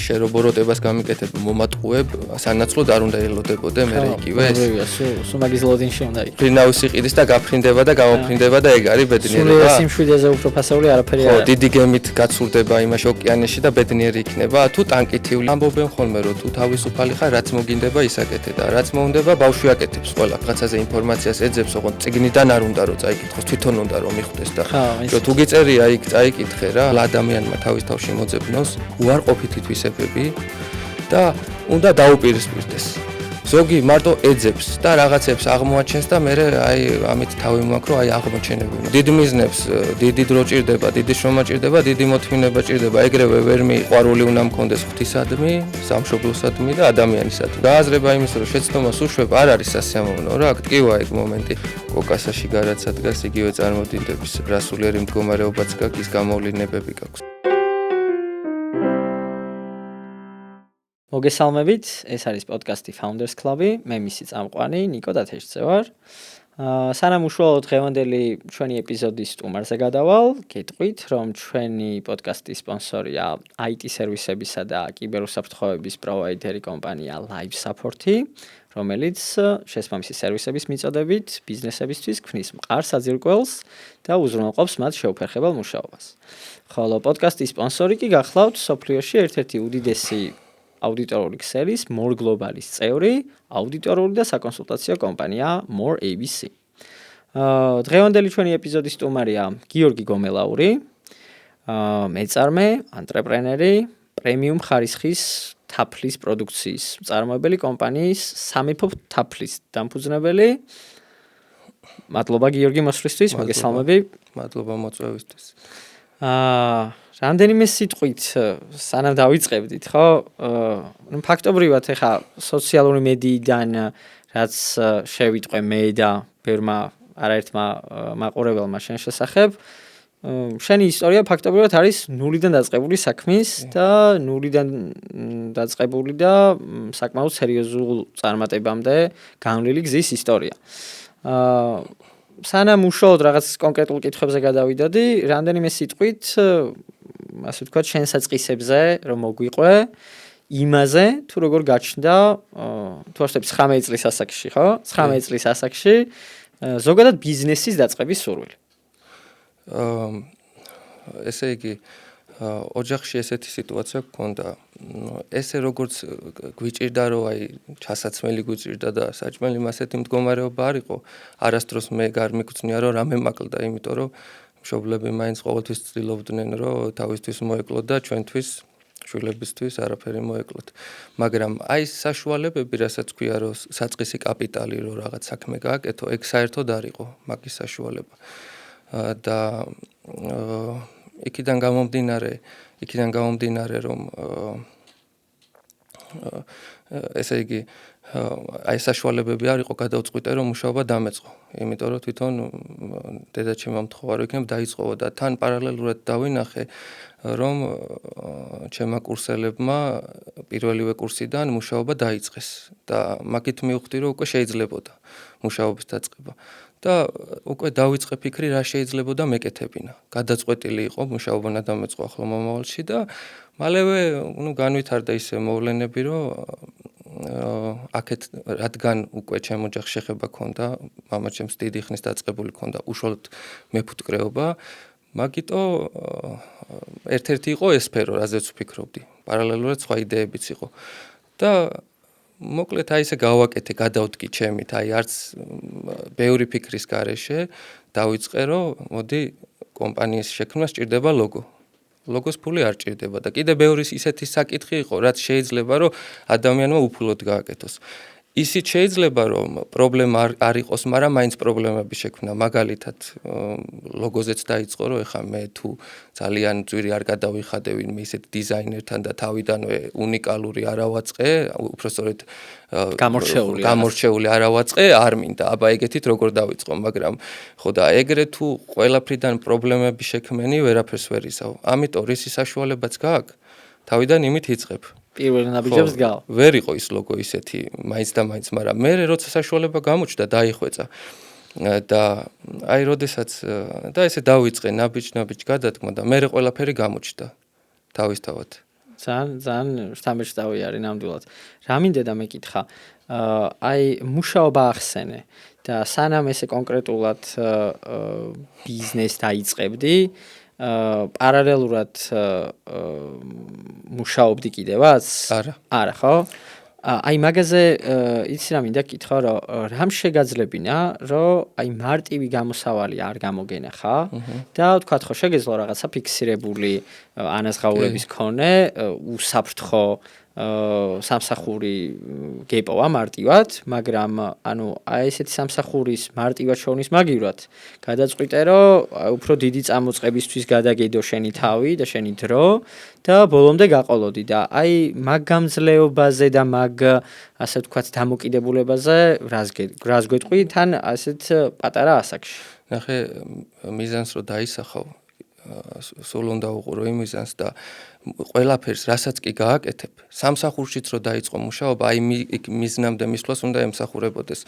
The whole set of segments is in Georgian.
შენ რობოროტებას გამიკეთებ, მომატყუებ, სანაცვლოდ არ უნდა ელოდებოდე მე იგივე ეს. სულ მაგის ლოდინში უნდა იყოს. ფრინაუსი ყიდის და გაფრინდება და გამოფრინდება და ეგ არის ბედნიერება. სულ სიმშვიდეს უფრო ფასეული არაფერი არ არის. დიდი გემით გაცურდება იმაში ოკეანეში და ბედნიერი იქნება. თუ ტანკითიული ამბობენ ხოლმე რომ თუ თავისუფალი ხარ, რაც მოგინდება ისაკეთე და რაც მოუნდება ბავშვი აკეთებს ყველა რაღაცაზე ინფორმაციას ეძებს, ოღონდ წიგნიდან არ უნდა რომ წაიკითხოს, თვითონ უნდა რომ მიხვდეს და თუ გიწერია იქ წაიკითხე რა, ადამიანმა თავის თავში მოძებნოს უარყოფითი თვისებები და უნდა დაუპირისპირდეს. ზოგი მარტო ეძებს და რაღაცებს აღმოაჩენს და მე აი ამით თავი მოაქვს რომ აი აღმოჩენები. დიდ მიზნებს დიდი დრო ჭირდება, დიდი შრომა ჭირდება, დიდი მოთმინება ჭირდება. ეგრევე ვერ მიყვარული უნდა მქონდეს ღვთისადმი, სამშობლოსადმი და ადამიანისადმი. გააზრება იმის რომ შეცდომას უშვებ არ არის სასიამოვნო რა, ტკივა ეგ მომენტი. კოკასაში გარაცა დგას იგივე წარმოდინდების რასულიერი მდგომარეობაც გაქვს, ის გამოვლინებები გაქვს. მოგესალმებით, ეს არის პოდკასტი Founders Club-ი, მე მისი წამყვანი ნიკო დათეშძე ვარ. სანამ უშუალოდ დღევანდელი ჩვენი ეპიზოდის სტუმარზე გადავალ, გეტყვით, რომ ჩვენი პოდკასტის სპონსორია IT სერვისებისა და კიბერუსაფრთხოების პროვაიდერი კომპანია Live Support-ი, რომელიც შესაბამისი სერვისების მიწოდებით ბიზნესებისთვის ქმნის მყარ საძირკველს და უზრუნველყოფს მათ შეუფერხებელ მუშაობას. ხოლო პოდკასტის სპონსორი კი გახლავთ სოფლიოში ერთ-ერთი უდიდესი აუდიტორული ქსელის More Global-ის წევრი, აუდიტორული და საკონსულტაციო კომპანია More ABC. დღევანდელი ჩვენი ეპიზოდის სტუმარია გიორგი გომელაური, მეწარმე, ანტრეპრენერი, პრემიუმ ხარისხის თაფლის პროდუქციის მწარმოებელი კომპანიის სამეფო თაფლის დამფუძნებელი. მადლობა გიორგი მოსვლისთვის, მოგესალმები. მადლობა მოწვევისთვის. რამდენიმე სიტყვით სანამ დავიწყებდით, ხო? ფაქტობრივად ეხა სოციალური მედიიდან რაც შევიტყვე მე და ბერმა არაერთმა მაყურებელმა შენ შესახებ, შენი ისტორია ფაქტობრივად არის ნულიდან დაწყებული საქმის და ნულიდან დაწყებული და საკმაოდ სერიოზულ წარმატებამდე განვლილი გზის ისტორია. სანამ უშუალოდ რაღაც კონკრეტულ კითხვებზე გადავიდოდი, რამდენიმე სიტყვით ასე ვთქვათ, შენ საწყისებზე რომ მოგვიყვე იმაზე, თუ როგორ გაჩნდა, თუ არსებობს 19 წლის ასაკში, ხო? 19 წლის ასაკში ზოგადად ბიზნესის დაწყების სურვილი. ესე იგი, ოჯახში ესეთი სიტუაცია გქონდა. ესე როგორც გვიჭირდა, რომ აი ჩასაცმელი გვიჭირდა და საჭმელი მასეთი მდგომარეობა არ იყო, არასდროს მე არ მიგწნია, რომ რამე მაკლდა, იმიტომ რომ მშობლები მაინც ყოველთვის ცდილობდნენ, რომ თავისთვის მოეკლოთ და ჩვენთვის, შვილებისთვის არაფერი მოეკლოთ. მაგრამ აი ეს საშუალებები, რასაც ქვია, რომ საწყისი კაპიტალი, რომ რაღაც საქმე გააკეთო, ეგ საერთოდ არ იყო მაგის საშუალება. და იქიდან გამომდინარე, რომ ესე იგი აი საშუალებები არ იყო, გადავწყვიტე რომ მუშაობა დამეწყო. იმიტომ რომ თვითონ დედაჩემმა მთხოვა რომ იქნებ დაიწყო და თან პარალელურად დავინახე რომ ჩემმა კურსელებმა პირველივე კურსიდან მუშაობა დაიწყეს და მაგით მივხვდი რომ უკვე შეიძლებოდა მუშაობის დაწყება. და უკვე დავიწყე ფიქრი რა შეიძლებოდა მეკეთებინა. გადაწყვეტილი იყო მუშაობა უნდა დამეწყო ახლო მომავალში და მალევე განვითარდა ისე მოვლენები რომ აქეთ რადგან უკვე ჩემ ოჯახში შეხება ქონდა, მამაჩემს დიდი ხნის დაწყებული ქონდა უშუალოდ მეფუტკრეობა, მაგიტო ერთ-ერთი იყო ეს სფერო, რაზეც ვფიქრობდი. პარალელურად სხვა იდეებიც იყო. და მოკლედ აი ესე გავაკეთე, გადავდგი ჩემით, აი არც ბევრი ფიქრის გარეშე დავიწყე რომ მოდი კომპანიის შექმნა სჭირდება ლოგო. ლოგოს ფული არ ჭირდება და კიდე ბევრი ისეთი საკითხი იყო, რაც შეიძლება რომ ადამიანმა უფულოდ გააკეთოს. ისიც შეიძლება რომ პრობლემა არ იყოს, მაგრამ მაინც პრობლემები შექმნა. მაგალითად, ლოგოზეც დაიწყო, რომ ეხა მე თუ ძალიან ძვირი არ გადავიხადე ვინმე ისეთ დიზაინერთან და თავიდანვე უნიკალური არ ავაწყე, უпростоრეთ გამორჩეული არ ავაწყე, არ მინდა. აბა ეგეთით როგორ დავიწყო, მაგრამ ხო და ეგრე თუ ყველაფრიდან პრობლემები შექმენი, ვერაფერს ვერ იზავ. ამიტომ რისი საშუალებაც გააქვს, თავიდან იმით იწყებ. პირველ ნაბიჯებს გავა. ვერ იყო ის ლოგო ისეთი მაინც და მაინც, მაგრამ მე როცა საშუალება გამოჩნდა, დაიხვეწა. და აი როდესაც და ესე დავიწყე ნაბიჯ გადადგმა და მე ყველაფერი გამოჩნდა თავისთავად. ძალიან შთამბეჭდავი არის ნამდვილად. რა მინდა და მეკითხა, აი მუშაობა ახსენე და სანამ ესე კონკრეტულად ბიზნეს დაიწყებდი, პარალელურად მუშაობდი კიდევაც? არა, ხო? აი მაგაზე იცი რა მინდა კითხო, რომ რამ შეგაძლებინა, რომ აი მარტივი გამოსავალი არ გამოგენახა და ვთქვათ ხო შეგეძლო რაღაცა ფიქსირებული ანაზღაურების მქონე უსაფრთხო სამსახური გეპოვა მარტივად, მაგრამ ანუ აი ესეთი სამსახურის მარტივად შოვნის მაგივრად გადაწყვიტე, რომ უფრო დიდი წამოწყებისთვის გადაგედო შენი თავი და შენი დრო და ბოლომდე გაყოლოდი და აი მაგ გამძლეობაზე და მაგ ასე ვთქვათ დამოკიდებულებაზე რას გვეტყვი თან ასეთ პატარა ასაკში. ნახე მიზანს რო დაისახავ სულ უნდა უყურო იმ მიზანს და ყველაფერს რასაც კი გააკეთებ სამსახურშიც რო დაიწყო მუშაობა აი მიზნამდე მისვლას უნდა ემსახურებოდეს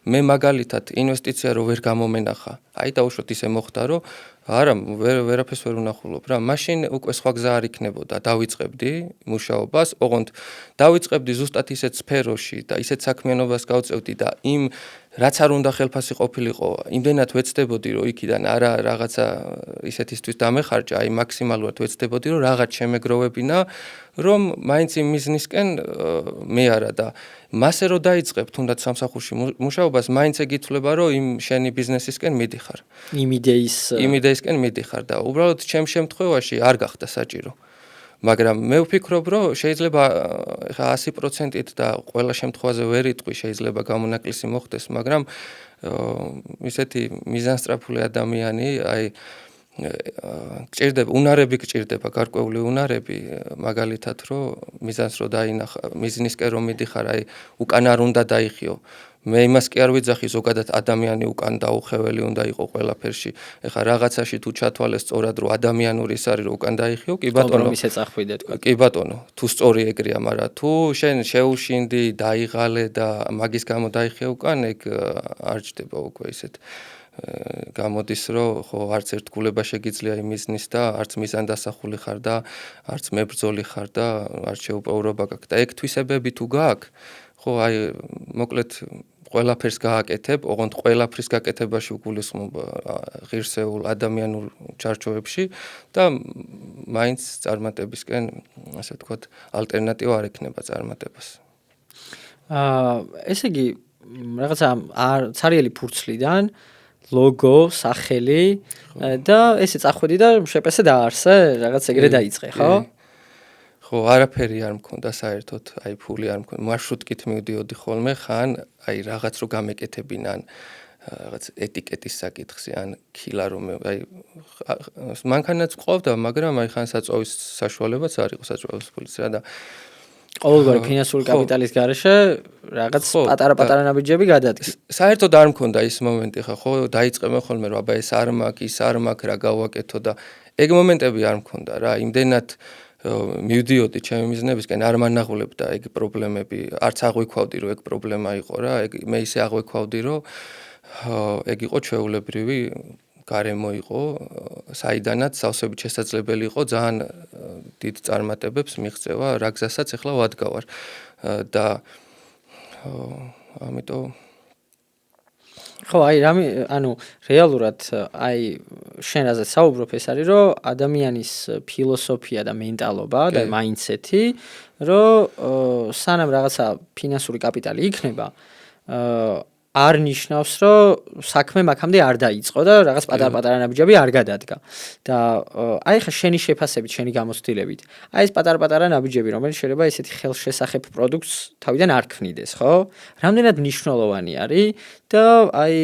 მე მაგალითად ინვესტიცია რო ვერ გამომენახა აი დაუშვოთ ისე მოხდა რომ არა ვერაფერს ვერ ვნახულობ რა მაშინ უკვე სხვა გზა არ იქნებოდა დავიწყებდი მუშაობას ოღონდ დავიწყებდი ზუსტად ისეთ სფეროში და ისეთ საქმიანობას გავწევდი და იმ რაც არ უნდა ხელფასი ყოფილიყო იმდენად ვეცდებოდი რომ იქიდან არა რაღაცა ისეთისთვის დამეხარჯა აი მაქსიმალურად ვეცდებოდი რომ რაღაც შემეგროვებინა რომ მაინც იმ მიზნისკენ მე არა და მასე რო დაიწყებ თუნდაც სამსახურში მუშაობას მაინც ეგ ითვლება რომ იმ შენი ბიზნესისკენ მიდიხარ იმ იდეისკენ მიდიხარ და უბრალოდ ჩემ შემთხვევაში არ გახდა საჭირო მაგრამ მე ვფიქრობ რომ შეიძლება ხა 100%-ით და ყველა შემთხვევაზე ვერ იტყვი შეიძლება გამონაკლისი მოხდეს მაგრამ ისეთი მიზანსწრაფული ადამიანი აი გჭირდება უნარები გჭირდება გარკვეული უნარები მაგალითად რომ მიზანს რო დაინახა მიზნისკენ რომ მიდიხარ აი უკან არ უნდა დაიხიო მე იმას კი არ ვიძახი ზოგადად ადამიანი უკან დაუხეველი უნდა იყო ყველაფერში ეხა რაღაცაში თუ ჩათვალე სწორად რომ ადამიანური ის არის რომ უკან დაიხიო კი ბატონო ისე წახვიდე თქვა კი ბატონო თუ სწორი ეგრეა მაგრამ თუ შენ შეუშინდი დაიღალე და მაგის გამო დაიხიო უკან ეგ არ ჯდება უკვე ისეთ გამოდის რომ ხო არც ერთგულება შეგიძლია იმ მიზნის და არც მიზან დასახული ხარ და არც მებრძოლი ხარ და არც შეუპოვრობა გაქვს და ეგ თვისებები თუ გაქვს ხო აი მოკლედ ყველაფერს გააკეთებ ოღონდ ყველაფრის გაკეთებაში უგულისხმობ ღირსეულ ადამიანურ ჩარჩოებში და მაინც წარმატებისკენ ასე ვთქვათ ალტერნატივა არ ექნება წარმატებას ესე იგი რაღაცა ცარიელი ფურცლიდან ლოგო, სახელი და ესე წახვედი და შეპესე დაარსე, რაღაც ეგრე დაიწყე, ხო? ხო, არაფერი არ მქონდა საერთოდ, აი ფული არ მქონდა. მარშრუტკით მივდიოდი ხოლმე, ხან აი რაღაც რო გამეკეთებინან, რაღაც ეტიკეტის საკითხზე, ან ქილა რომ აი მანქანაც ყავდა, მაგრამ აი ხან საწვავის საშუალებაც არ იყო საწვავის ფულიც რა და ყოველგვარი ფინანსური კაპიტალის გარეშე რაღაც პატარა-პატარა ნაბიჯები გადადგეს. საერთოდ არ მქონდა ის მომენტი ხა ხო დაიწყებენ ხოლმე რომ აბა ეს არ მაქვს, ის არ მაქვს, რა გავაკეთო და ეგ მომენტები არ მქონდა რა. იმდენად მივდიოდი ჩემი მიზნებისკენ არ მანაღულებდა ეგ პრობლემები, არც აღვიქვავდი რომ ეგ პრობლემა იყო რა. ეგ მე ისე აღვიქვავდი რომ ეგ იყო ჩვეულებრივი გარემო იყო, საიდანაც სავსებით შესაძლებელი იყო ძალიან დიდ წარმატებებს მიღწევა, რა გზასაც ახლა ვადგავარ და ამიტომ ხო, აი რამე, ანუ რეალურად აი შენ რაზე საუბრობ ეს არის რომ ადამიანის ფილოსოფია და მენტალობა და მაინდსეტი რომ სანამ რაღაცა ფინანსური კაპიტალი იქნება არ ნიშნავს რომ საქმე მაგამდე არ დაიწყო და რაღაც პატარ-პატარა ნაბიჯები არ გადადგა და აი ხა შენი შეფასებით, შენი გამოცდილებით აი ეს პატარ-პატარა ნაბიჯები რომელიც შეიძლება ესეთი ხელშესახებ პროდუქტს თავიდან არ ქმნიდეს, ხო? რამდენად მნიშვნელოვანი არის და აი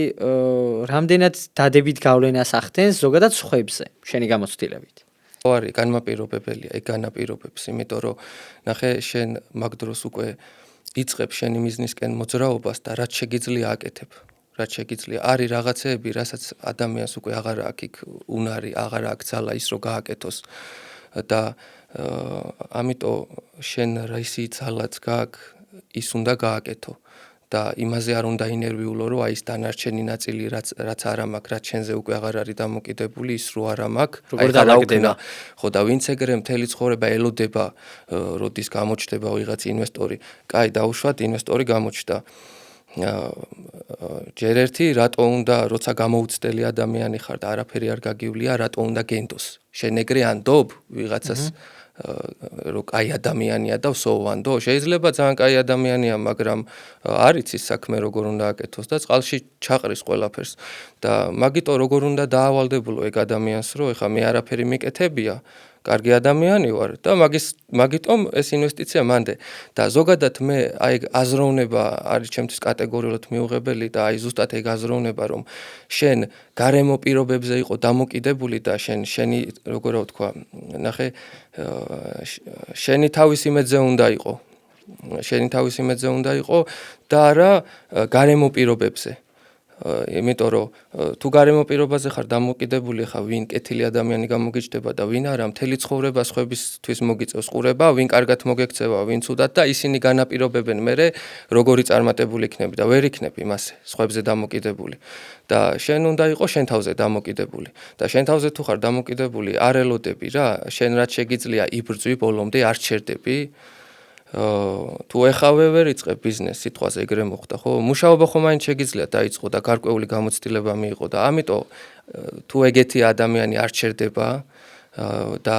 რამდენად დადებით გავლენას ახდენს ზოგადად სხვებზე შენი გამოცდილებით? ხო არის განმაპირობებელია, ეგ განაპირობებს, იმიტომ რომ ნახე შენ მაგ დროს უკვე იწყებ შენი მიზნისკენ მოძრაობას და რაც შეგიძლია აკეთებ. რაც შეგიძლია არის რაღაცეები, რასაც ადამიანს უკვე აღარ აქვს იქ უნარი, აღარ აქვს ძალა ის რომ გააკეთოს. და ამიტომ შენ რაისი ძალაც გაქვს, ის უნდა გააკეთო. და იმაზე არ უნდა ინერვიულო, რომ აი ეს დანარჩენი ნაწილი რაც არ მაქვს, რაც შენზე უკვე აღარ არის დამოკიდებული, ის რო არ მაქვს, როგორ დააგდება. ხო და ვინც ეგრე მთელი ცხოვრება ელოდება, როდის გამოჩნდება ვიღაც ინვესტორი, კაი დაუშვათ ინვესტორი გამოჩნდა. ჯერ ერთი რატო უნდა როცა გამოუცდელი ადამიანი ხარ და არაფერი არ გაგივლია, რატო უნდა გენდოს? შენ ეგრე ანდობ ვიღაცას რო კაი ადამიანია და ვსოვანდო, შეიძლება ძალიან კაი ადამიანია, მაგრამ არ იცის საქმე როგორ უნდა აკეთოს და წყალში ჩაყრის ყველაფერს და მაგიტო როგორ უნდა დაავალდებულო ეგ ადამიანს, რომ ეხა მე არაფერი მიკეთებია, კარგი ადამიანი ვარ და მაგიტომ ეს ინვესტიცია მანდე და ზოგადად მე აი აზროვნება არის ჩემთვის კატეგორიულად მიუღებელი და აი ზუსტად ეგ აზროვნება რომ შენ გარემო პირობებზე იყო დამოკიდებული და შენი როგორ ვთქვა ნახე შენი თავის იმედზე უნდა იყო და არა გარემო პირობებზე იმიტომ რომ თუ გარემო პირობაზე ხარ დამოკიდებული ხარ ვინ კეთილი ადამიანი გამოგიჩნდება და ვინ არა მთელი ცხოვრება სხვებისთვის მოგიწევს ყურება ვინ კარგად მოგექცევა ვინ ცუდად და ისინი განაპირობებენ მე როგორი წარმატებული იქნები და ვერ იქნები მასე სხვებზე დამოკიდებული და შენ უნდა იყო შენ თავზე დამოკიდებული და შენ თავზე თუ ხარ დამოკიდებული არ ელოდები რა შენ რაც შეგიძლია იბრძვი ბოლომდე არ ჩერდები თუ ეხავე ვერ იწყებ ბიზნეს სიტყვაზე ეგრე მოხდა ხო მუშაობა ხომ მაინც შეგიძლია დაიწყო და გარკვეული გამოცდილება მიიღო და ამიტომ თუ ეგეთი ადამიანი არ ჩერდება და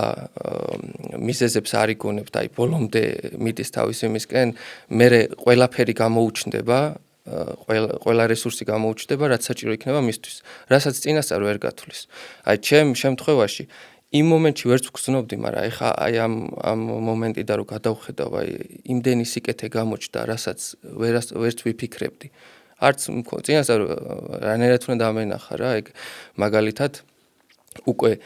მიზეზებს არ იგონებს და აი ბოლომდე მიდის თავის იმისკენ მე ყველაფერი გამოუჩნდება ყველა რესურსი გამოუჩნდება რაც საჭირო იქნება მისთვის რასაც წინასწარ ვერ გათვლის აი ჩემ შემთხვევაში იმ მომენტში ვერც ვგრძნობდი, მაგრამ ეხა აი ამ მომენტიდან რომ გადავხედავ, აი იმდენი სიკეთე გამოჩნდა, რასაც ვერც ვიფიქრებდი. არც წინასწარ რანაირად უნდა ამენახა რა, ეგ მაგალითად უკვე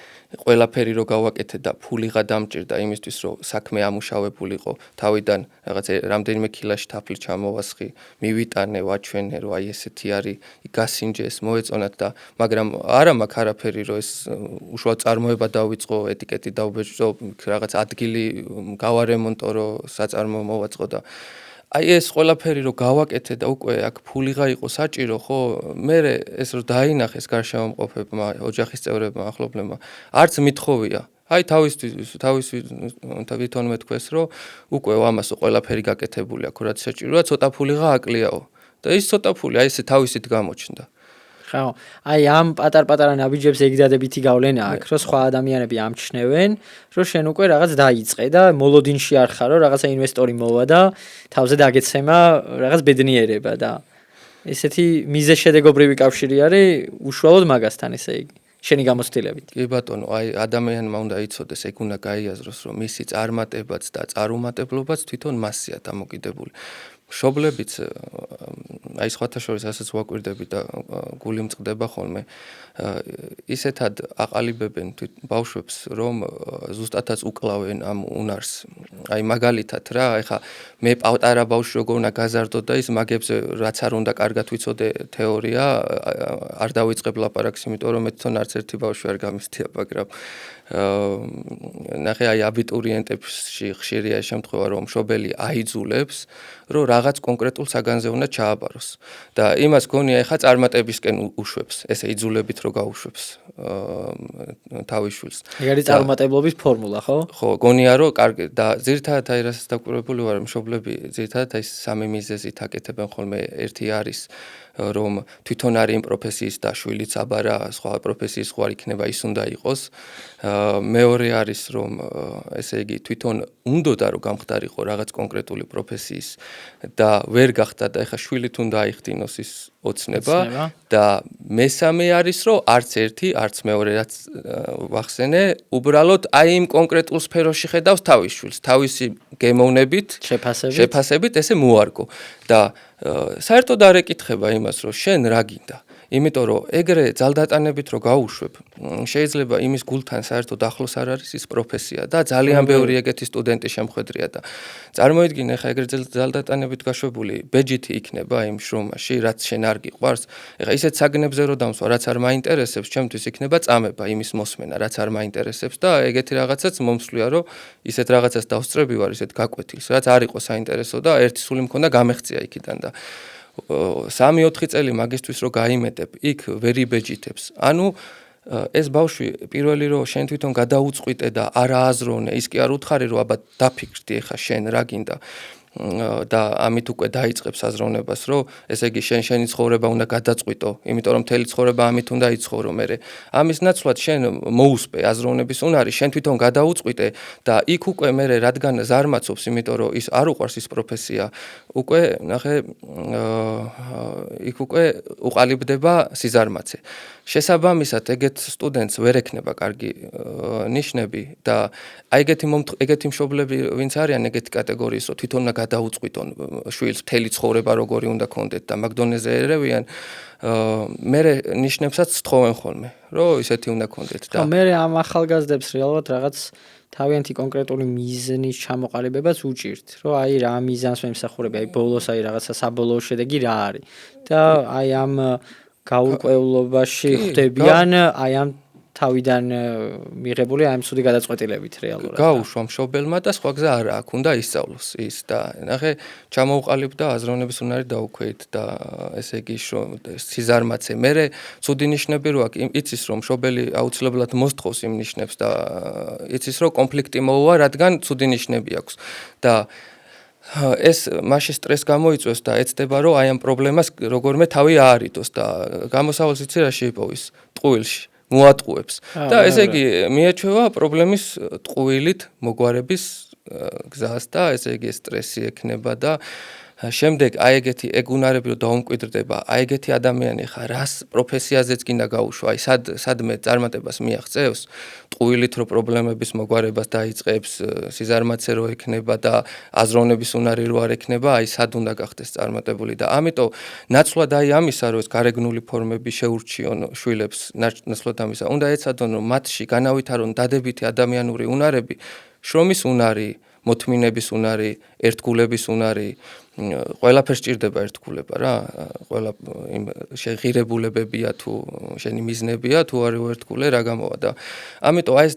ყველაფერი რო გავაკეთე და ფულიღა დამჭირდა იმისთვის რომ საქმე ამუშავებულიყო თავიდან რაღაც რამდენიმე კილაში თაფლი ჩამოვასხი მივიტანე ვაჩვენე რომ აი ესეთი არის გასინჯეს მოეწონათ და მაგრამ არა მაქვს არაფერი რომ ეს უშუალოდ წარმოება დავიწყო ეტიკეტი დავბეჭდო რაღაც ადგილი გავარემონტო რომ საწარმო მოვაწყო და აი ეს ყველაფერი რომ გავაკეთე და უკვე აქ ფულიღა იყო საჭირო ხო მე ეს რომ დაინახეს გარშემოყოფებმა ოჯახის წევრებმა ახლობლებმა არც მithოვია აი თავისთავად თქვეს რომ უკვე ამასო ყველაფერი გაკეთებული აქვს რაც საჭიროა ცოტა ფულიღა აკლიაო და ის ცოტა ფული აი ესე თავისით გამოჩნდა ხო აი ამ პატარ-პატარა ნაბიჯებს ეგდადებითი გავლენა აქვს რომ სხვა ადამიანები ამჩნევენ რომ შენ უკვე რაღაც დაიწყე და მოლოდინში არ ხარ რომ რაღაცა ინვესტორი მოვა და თავზე დაგეცემა რაღაც ბედნიერება და ესეთი მიზეშედეგობრივი კავშირი არის უშუალოდ მაგასთან ესე იგი შენი გამოცდილებით კი ბატონო აი ადამიანმა უნდა იცოდეს ეგ უნდა გაიაზროს რომ მისი წარმატებაც და წარუმატებლობაც თვითონ მასია დამოკიდებული მშობლებიც აი სხვათა შორის ასაც ვაკვირდები და გული მწყდება ხოლმე ისეთად აყალიბებენ ბავშვებს რომ ზუსტადაც უკლავენ ამ უნარს აი მაგალითად რა ეხა მე პატარა ბავშვი როგორ უნდა გაზარდო და ის მაგებზე რაც არ უნდა კარგად ვიცოდე თეორია არ დავიწყებ ლაპარაკს იმიტომ რომ მე თვითონ არც ერთი ბავშვი არ გამისდია მაგრამ ნახე აი აბიტურიენტებში ხშირია შემთხვევა რომ მშობელი აიძულებს რომ რაღაც კონკრეტულ საგანზე უნდა ჩააბაროს და იმას გონია ეხა წარმატებისკენ უშვებს ესე იძულებით რომ გაუშვებს თავის შვილს ეგ არის წარმატებლობის ფორმულა ხო ხო გონია რომ კარგი და ძირითადად აი რასაც დაკვირვებული ვარ მშობლები ძირითადად აი სამი მიზეზით აკეთებენ ხოლმე ერთი არის რომ თვითონ არის იმ პროფესიის და შვილიც აბარა სხვა პროფესიის ხوار იქნება ის უნდა იყოს მეორე არის რომ ესე იგი თვითონ უნდოდა რომ გამხდარიყო რაღაც კონკრეტული პროფესიის და ვერ გახდა და ეხა შვილით უნდა აიხდინოს ის ოცნება და მესამე არის რომ არც ერთი არც მეორე რაც ვახსენე უბრალოდ აი იმ კონკრეტულ სფეროში ხედავს თავის შვილს თავისი გემოვნებით შეფასებით ესე მოარგო და საერთოდ არ ეკითხება იმას რომ შენ რა გინდა იმიტომ რომ ეგრე ძალდატანებით რო გაუშვებ შეიძლება იმის გულთან საერთოდ ახლოს არ არის ის პროფესია და ძალიან ბევრი ეგეთი სტუდენტი შემხვედრია და წარმოიდგინე ხა ეგრე ძალდატანებით გაშვებული ბეჯითი იქნება იმ შრომაში რაც შენ არ გიყვარს ეხა ისეთ საგნებზე რო დამსვა რაც არ მაინტერესებს ჩემთვის იქნება წამება იმის მოსმენა რაც არ მაინტერესებს და ეგეთი რაღაცაც მომსვლია რომ ისეთ რაღაცას დავსწრები ვარ ისეთ გაკვეთილს რაც არ იყო საინტერესო და ერთი სული მქონდა გამეხწია იქიდან და 3-4 წელი მაგისტვის რო გაიმეტებ, იქ ვერ იბეჯითებს. ანუ ეს ბავშვი პირველი რო შენ თვითონ გადაუწყვიტე და არა აზროვნე, ის კი არ უთხარი რომ აბა დაფიქრდი ეხა შენ რა გინდა და ამით უკვე დაიწყებს აზროვნებას, რომ ესე იგი შენი ცხოვრება უნდა გადაწყვიტო, იმიტომ რომ მთელი ცხოვრება ამით უნდა იცხოვრო მერე. ამის ნაცვლად შენ მოუსპე აზროვნების უნარი, შენ თვითონ გადაუწყვიტე და იქ უკვე მერე რადგან ზარმაცობს, იმიტომ რომ ის არ უყვარს ის პროფესია, უკვე ნახე იქ უკვე უყალიბდება სიზარმაცე. შესაბამისად, ეგეთ სტუდენტს ვერ ექნება კარგი ნიშნები და ეგეთი მშობლები ვინც არიან ეგეთი კატეგორიის, რომ თვითონ უნდა გადაუწყვიტონ შვილს მთელი ცხოვრება როგორი უნდა კონდეთ და მაგ დონეზე ერევიან, მერე ნიშნებსაც სთხოვენ ხოლმე, რომ ისეთი უნდა კონდეთ და მერე ამ ახალგაზრდებს რეალურად რაღაც თავიანთი კონკრეტული მიზნის ჩამოყალიბებას უჭირთ, რომ აი რა მიზანს მემსახურები, აი ბოლოს აი რაღაცა საბოლოო შედეგი რა არის და აი ამ გაურკვევლობაში ხდებიან აი ამ თავიდან მიღებული აი ამ ცუდი გადაწყვეტილებით რეალურად. გაუშვა მშობელმა და სხვა გზა არა აქვს, უნდა ისწავლოს ის და ნახე ჩამოუყალიბდა აზროვნების უნარი დაუქვეით და ესე იგი სიზარმაცე. მერე ცუდი ნიშნები რო აქვს, იცის რომ მშობელი აუცილებლად მოსთხოვს იმ ნიშნებს და იცის რომ კონფლიქტი მოუვა, რადგან ცუდი ნიშნები აქვს და ეს მაშინ სტრესს გამოიწვევს და ეცდება რომ აი ამ პრობლემას როგორმე თავი აარიდოს და გამოსავალს იცი რა შეიპოვის ტყუილში მოატყუებს და ესე იგი მიეჩვევა პრობლემის ტყუილით მოგვარების გზას და ესე იგი სტრესი ექნება და შემდეგ აი ეგეთი ეგუნარები რომ დაუმკვიდრდება, აი ეგეთი ადამიანი ხა რას პროფესიაზეც კიდე გაუშვა, აი სადმე წარმატებას მიაღწევს, ტყუილით რო პრობლემების მოგვარებას დაიწყებს, სიზარმაცე რო ექნება და აზროვნების უნარი რო არ ექნება, აი სად უნდა გახდეს წარმატებული და ამიტომ ნაცვლად აი ამისა რომ ეს გარეგნული ფორმები შეურჩიონ შვილებს, ნაცვლად ამისა უნდა ეცადონ რომ მათში განავითარონ დადებითი ადამიანური უნარები, შრომის უნარი, მოთმინების უნარი, ერთგულების უნარი, ყველაფერს ჭირდება ერთგულება რა, ყველა იმ შეღირებულებებია თუ შენი მიზნებია, თუ არ ერთგულე რა გამოვა და ამიტომ აი ეს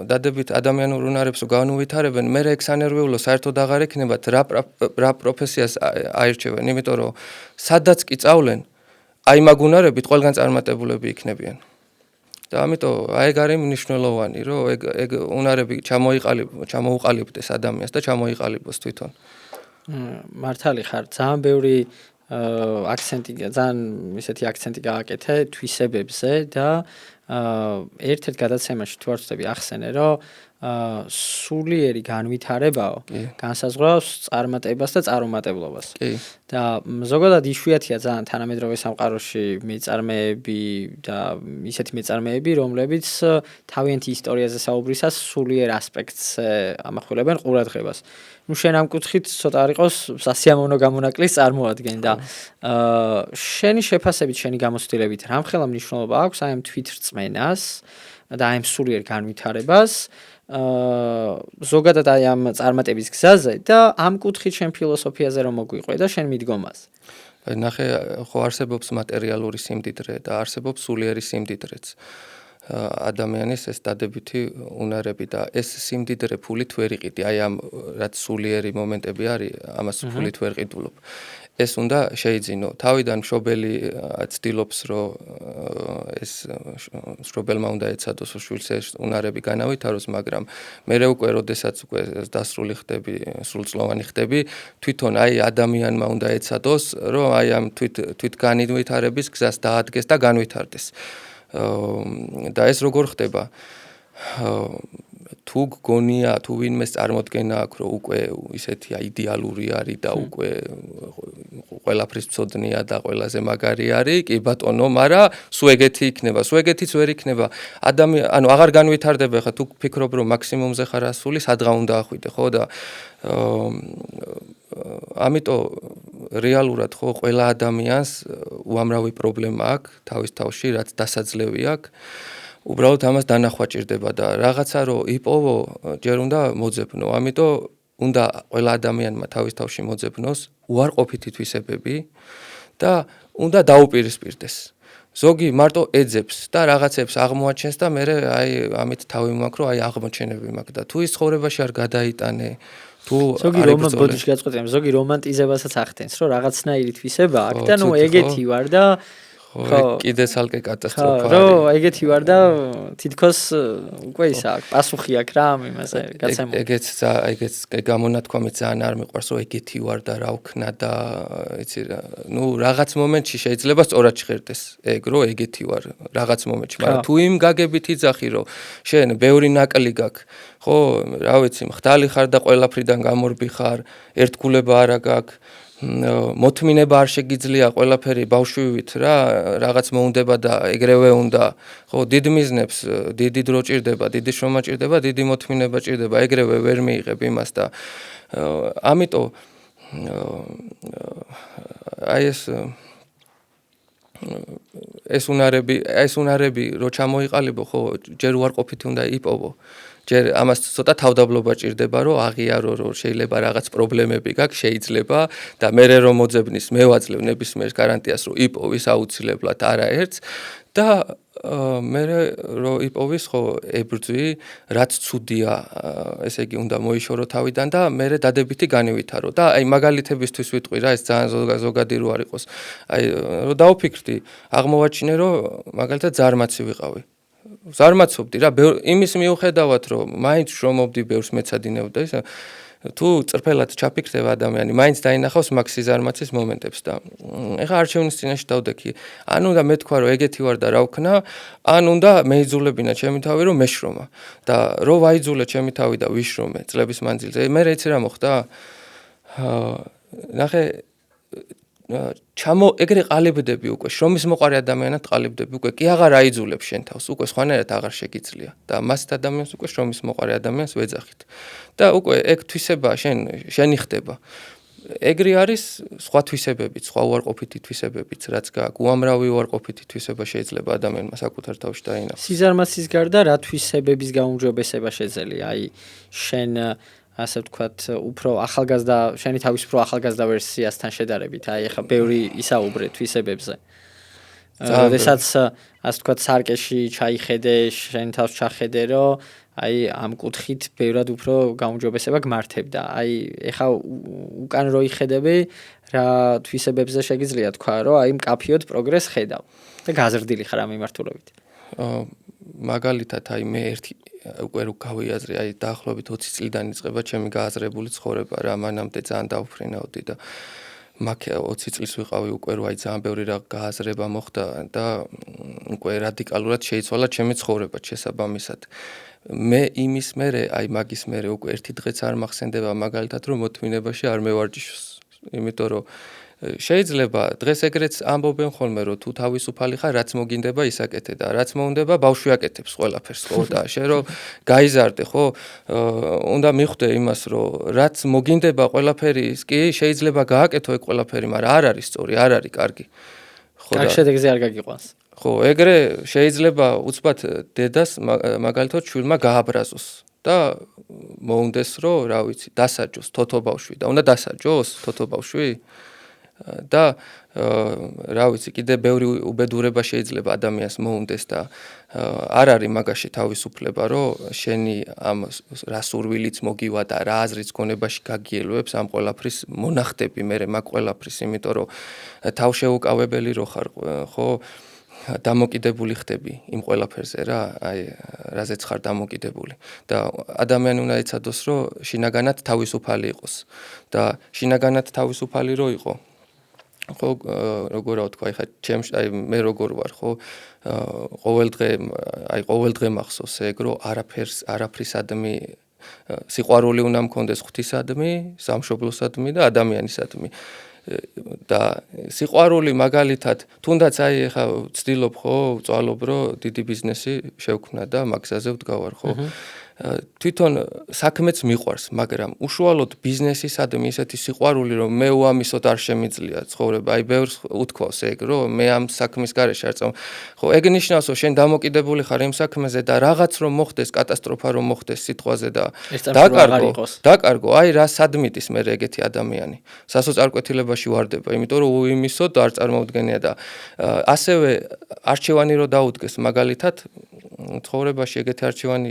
დადებით ადამიანურ უნარებს რო განუვითარებენ, მე ექსანერვეულო საერთოდ აღარ ექნებათ რა პროფესიას აირჩევენ, იმიტომ რომ სადაც კი წავლენ, აი მაგ უნარებით ყველგან წარმატებულები იქნებიან. და ამიტომ აი ეგ არის მნიშვნელოვანი, რომ ეგ უნარები ჩამოუყალიბდეს ადამიანს და ჩამოიყალიბოს თვითონ. მართალი ხარ, ძალიან ბევრი აქცენტი, ძალიან ისეთი აქცენტი გააკეთე თვისებებზე და ერთ-ერთ გადაცემაში თუ არ ვცდები ახსენე, რომ სულიერი განვითარებაო განსაზღვრავს წარმატებას და წარუმატებლობას. და ზოგადად იშვიათია ძალიან თანამედროვე სამყაროში მეწარმეები და ისეთი მეწარმეები, რომლებიც თავიანთი ისტორიაზე საუბრისას სულიერ ასპექტს ამახვილებენ ყურადღებას. შენ ამ კუთხით ცოტა არ იყოს სასიამოვნო გამონაკლის წარმოადგენ და შენი შეფასებით, შენი გამოცდილებით რამხელა მნიშვნელობა აქვს აი ამ თვითრწმენას და აი ამ სულიერ განვითარებას ზოგადად აი ამ წარმატების გზაზე და ამ კუთხით შენ ფილოსოფიაზე რომ მოგვიყვე და შენ მიდგომაზე. ნახე, ხო არსებობს მატერიალური სიმდიდრე და არსებობს სულიერი სიმდიდრეც. ადამიანის ეს დადებითი უნარები და ეს სიმდიდრე ფულით ვერ იყიდი, აი ამ რაც სულიერი მომენტები არის, ამას ფულით ვერ ყიდულობ. ეს უნდა შეიძინო. თავიდან მშობელი ცდილობს, რომ ეს მშობელმა უნდა ეცადოს, რომ შვილს ეს უნარები განავითაროს, მაგრამ მერე უკვე როდესაც უკვე დასრული ხდები, სრულწლოვანი ხდები, თვითონ აი ადამიანმა უნდა ეცადოს, რომ აი ამ თვითგანვითარების გზას დაადგეს და განვითარდეს. და ეს როგორ ხდება? თუ გგონია, თუ ვინმეს წარმოდგენა აქვს, რომ უკვე ისეთი იდეალური არის და უკვე ყველაფრის მცოდნია და ყველაზე მაგარი არის, კი ბატონო, მაგრამ სულ ეგეთი იქნება, სულ ეგეთიც ვერ იქნება. ანუ აღარ განვითარდება, ხა თუ ფიქრობ, რომ მაქსიმუმზე ხარ ასული, სადღა უნდა ახვიდე, ხო და ამიტომ რეალურად ხო ყველა ადამიანს უამრავი პრობლემა აქვს თავის თავში, რაც დასაძლევი აქვს. უბრალოდ ამას დანახვა ჭირდება და რაღაცა რომ იპოვო, ჯერ უნდა მოძებნო. ამიტომ უნდა ყველა ადამიანმა თავის თავში მოძებნოს უარყოფითი თვისებები და უნდა დაუპირისპირდეს. ზოგი მარტო ეძებს და რაღაცებს აღმოაჩენს და მე აი ამით თავი მაქვს, რომ აი აღმოჩენები მაქვს და თუ ის ცხოვრებაში არ გადაიტანე, თუ ბოდიში გაწყვეტენ, ზოგი რომანტიზებასაც ახდენს, რომ რაღაცნაირი თვისება აქვს და ნუ ეგეთი ვარ და ხო, კიდე ცალკე კატასტროფა არის. რო ეგეთი ვარ და თითქოს უკვე ისა აქვს, პასუხი აქვს რა ამ იმაზე გაცემული. ეგეც გამონათქვამი ძალიან არ მიყვარს, რომ ეგეთი ვარ და რა ვქნა და იცი რა, ნუ რაღაც მომენტში შეიძლება სწორად ჟღერდეს ეგ, რომ ეგეთი ვარ რაღაც მომენტში, მაგრამ თუ იმ გაგებით იძახი, რომ შენ ბევრი ნაკლი გაქვს, ხო, რა ვიცი, მხდალი ხარ და ყველაფრიდან გამორბი ხარ, ერთგულება არა გაქვს, მოთმინება არ შეგიძლია ყველაფერი ბავშვივით რა, რაღაც მოუნდება და ეგრევე უნდა, ხო, დიდ მიზნებს, დიდი დრო ჭირდება, დიდი შრომა ჭირდება, დიდი მოთმინება ჭირდება, ეგრევე ვერ მიიღებ იმას და ამიტომ აი ეს უნარები რო ჩამოიყალიბო, ხო, ჯერ უარყოფითი უნდა იპოვო. ჯერ ამას ცოტა თავდაბლობა ჭირდება, რომ აღიარო, რომ შეიძლება რაღაც პრობლემები გაქვს, შეიძლება და მე რომ მოძებნის, მე ვაძლევ ნებისმიერ გარანტიას, რომ იპოვის აუცილებლად არაერთს და მე რომ იპოვის, ხო, ებრძვი, რაც ცუდია, ესე იგი უნდა მოიშორო თავიდან და მე დადებითი განივითარო და აი მაგალითებისთვის ვიტყვი რა, ეს ძალიან ზოგადი რო არ იყოს. აი რომ დავფიქრდი, აღმოვაჩინე, რომ მაგალითად ზარმაცი ვიყავი. ზარმაცობდი რა, იმის მიუხედავად, რომ მაინც შრომობდი, ბევრს მეცადინებდა ისა, თუ წრფელად ჩაფიქრდება ადამიანი, მაინც დაინახავს მაგ სიზარმაცის მომენტებს და ეხლა არჩევნის წინაშე დავდექი. ან უნდა მეთქვა, რომ ეგეთი ვარ და რა ვქნა, ან უნდა მეიძულებინა ჩემი თავი, რომ მეშრომა და რო ვაიძულე ჩემი თავი და ვიშრომე წლების მანძილზე. მე რეიცი რა მოხდა? ნახე ეგრე ყალიბდები უკვე, შრომის მოყარე ადამიანად ყალიბდები უკვე, კი აღარ აიძულებ შენ თავს, უკვე სხვანაირად აღარ შეგიძლია და მასეთ ადამიანს უკვე შრომის მოყარე ადამიანს ვეძახით. და უკვე ეგ თვისება შენი ხდება. ეგრე არის სხვა თვისებებიც, სხვა უარყოფითი თვისებებიც, რაც გააქვს, უამრავი უარყოფითი თვისება შეიძლება ადამიანმა საკუთარ თავში დაინახოს. სიზარმაცის გარდა რა თვისებების გაუმჯობესება შეძელია? აი შენ ასე ვთქვათ, უფრო ახალგაზრდა, შენი თავის უფრო ახალგაზრდა ვერსიასთან შედარებით, აი ახლა ბევრი ისაუბრე თვისებებზე. როდესაც ასე ვთქვათ, სარკეში ჩაიხედე, შენ თავს ჩახედე, რომ აი ამ კუთხით ბევრად უფრო გაუმჯობესება გმართებდა. აი ახლა უკან რო იხედები, რა თვისებებზე შეგიძლია თქვა, რომ აი მკაფიოდ პროგრესს ხედავ და გაზრდილი ხარ ამ მიმართულებით. მაგალითად, აი მე უკვე რო გავიაზრე, აი დაახლოებით 20 წლიდან იწყება ჩემი გააზრებული ცხოვრება რა, მანამდე ძალიან დავფრინავდი და მაგ 20 წლის ვიყავი უკვე რო აი ძალიან ბევრი რა გააზრება მოხდა და უკვე რადიკალურად შეიცვალა ჩემი ცხოვრება შესაბამისად. მე იმის მერე, აი მაგის მერე უკვე ერთი დღეც არ მახსენდება მაგალითად რომ მოთმინებაში არ მევარჯიშოს, იმიტომ რომ შეიძლება დღეს ეგრეც ამბობენ ხოლმე რომ თუ თავისუფალი ხარ რაც მოგინდება ისაკეთე და რაც მოუნდება ბავშვი აკეთებს ყველაფერს ხო და შე რომ გაიზარდე ხო უნდა მიხვდე იმას რომ რაც მოგინდება ყველაფერი კი შეიძლება გააკეთო ეგ ყველაფერი მაგრამ არ არის სწორი არ არის კარგი ხო და შედეგზე არ გაგიყვანს ხო ეგრე შეიძლება უცბად დედას მაგალითად შვილმა გააბრაზოს და მოუნდეს რომ რა ვიცი დასაჯოს თოთო ბავშვი და უნდა დასაჯოს თოთო ბავშვი და რა ვიცი კიდე ბევრი უბედურება შეიძლება ადამიანს მოუნდეს და არ არის მაგაში თავისუფლება რომ შენი ამ რა სურვილიც მოგივა და რა აზრიც გონებაში გაგიელოებს ამ ყველაფრის მონახტები მე მაგ ყველაფრის იმიტომ რომ თავშეუკავებელი რო ხარ ხო დამოკიდებული ხდები იმ ყველაფერზე რა აი რაზეც ხარ დამოკიდებული და ადამიანი უნდა იცადოს რომ შინაგანად თავისუფალი იყოს და შინაგანად თავისუფალი რო იყო ხო როგორ ვთქვა ხა ჩემს აი მე როგორ ვარ ხო ყოველ დღე მახსოვს ეგ რომ არაფრისადმი სიყვარული უნდა მქონდეს ღვთისადმი სამშობლოსადმი და ადამიანისადმი და სიყვარული მაგალითად თუნდაც აი ხა ვცდილობ ხო ვწვალობ რომ დიდი ბიზნესი შევქმნა და მაგზაზე ვდგავარ ხო თვითონ საქმეც მიყვარს მაგრამ უშუალოდ ბიზნესისადმი ისეთი სიყვარული რომ მე უამისოდ არ შემიძლია ცხოვრება აი ბევრს უთქვავს ეგ რომ მე ამ საქმის გარეშე არ წავ ხო ეგ ნიშნავს რომ შენ დამოკიდებული ხარ იმ საქმეზე და რაღაც რომ მოხდეს კატასტროფა რომ მოხდეს სიტყვაზე და დაკარგო აი რა სადმიტის მე ეგეთი ადამიანი სასოწარკვეთილებაში ვარდება იმიტომ რომ უიმისოდ არ წარმოუდგენია და ასევე არჩევანი რო დაუდგეს მაგალითად ცხოვრებაში ეგეთი არჩევანი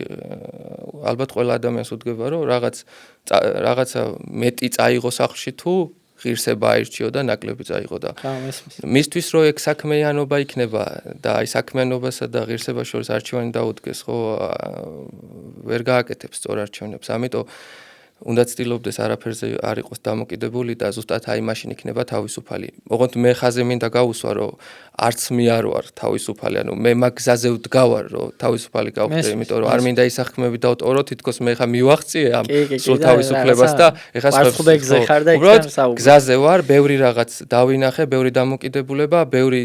ალბათ ყველა ადამიანს უდგება, რომ რაღაცა მეტი წაიღო სახლში თუ ღირსება აირჩიო და ნაკლები წაიღო და მისთვის რომ ეგ საქმიანობა იქნება და აი საქმიანობასა და ღირსებას შორის არჩევანი დაუდგეს, ხო, ვერ გააკეთებს სწორ არჩევნებს. ამიტომ უნდა ცდილობდეს არაფერზე არ იყოს დამოკიდებული და ზუსტად აი მაშინ იქნება თავისუფალი. ოღონდ მე ხაზე მინდა გავუსვა, რომ არც მე არ ვარ თავისუფალი, ანუ მე მაგ გზაზე ვდგავარ, რომ თავისუფალი გავხდე, იმიტომ რომ არ მინდა ის საქმეები დავტოვრო, თითქოს მე ხა მივახციე ამ სულ თავისუფლებას და ეხა უბრალოდ გზაზე ვარ, ბევრი რაღაც დავინახე, ბევრი დამოკიდებულება, ბევრი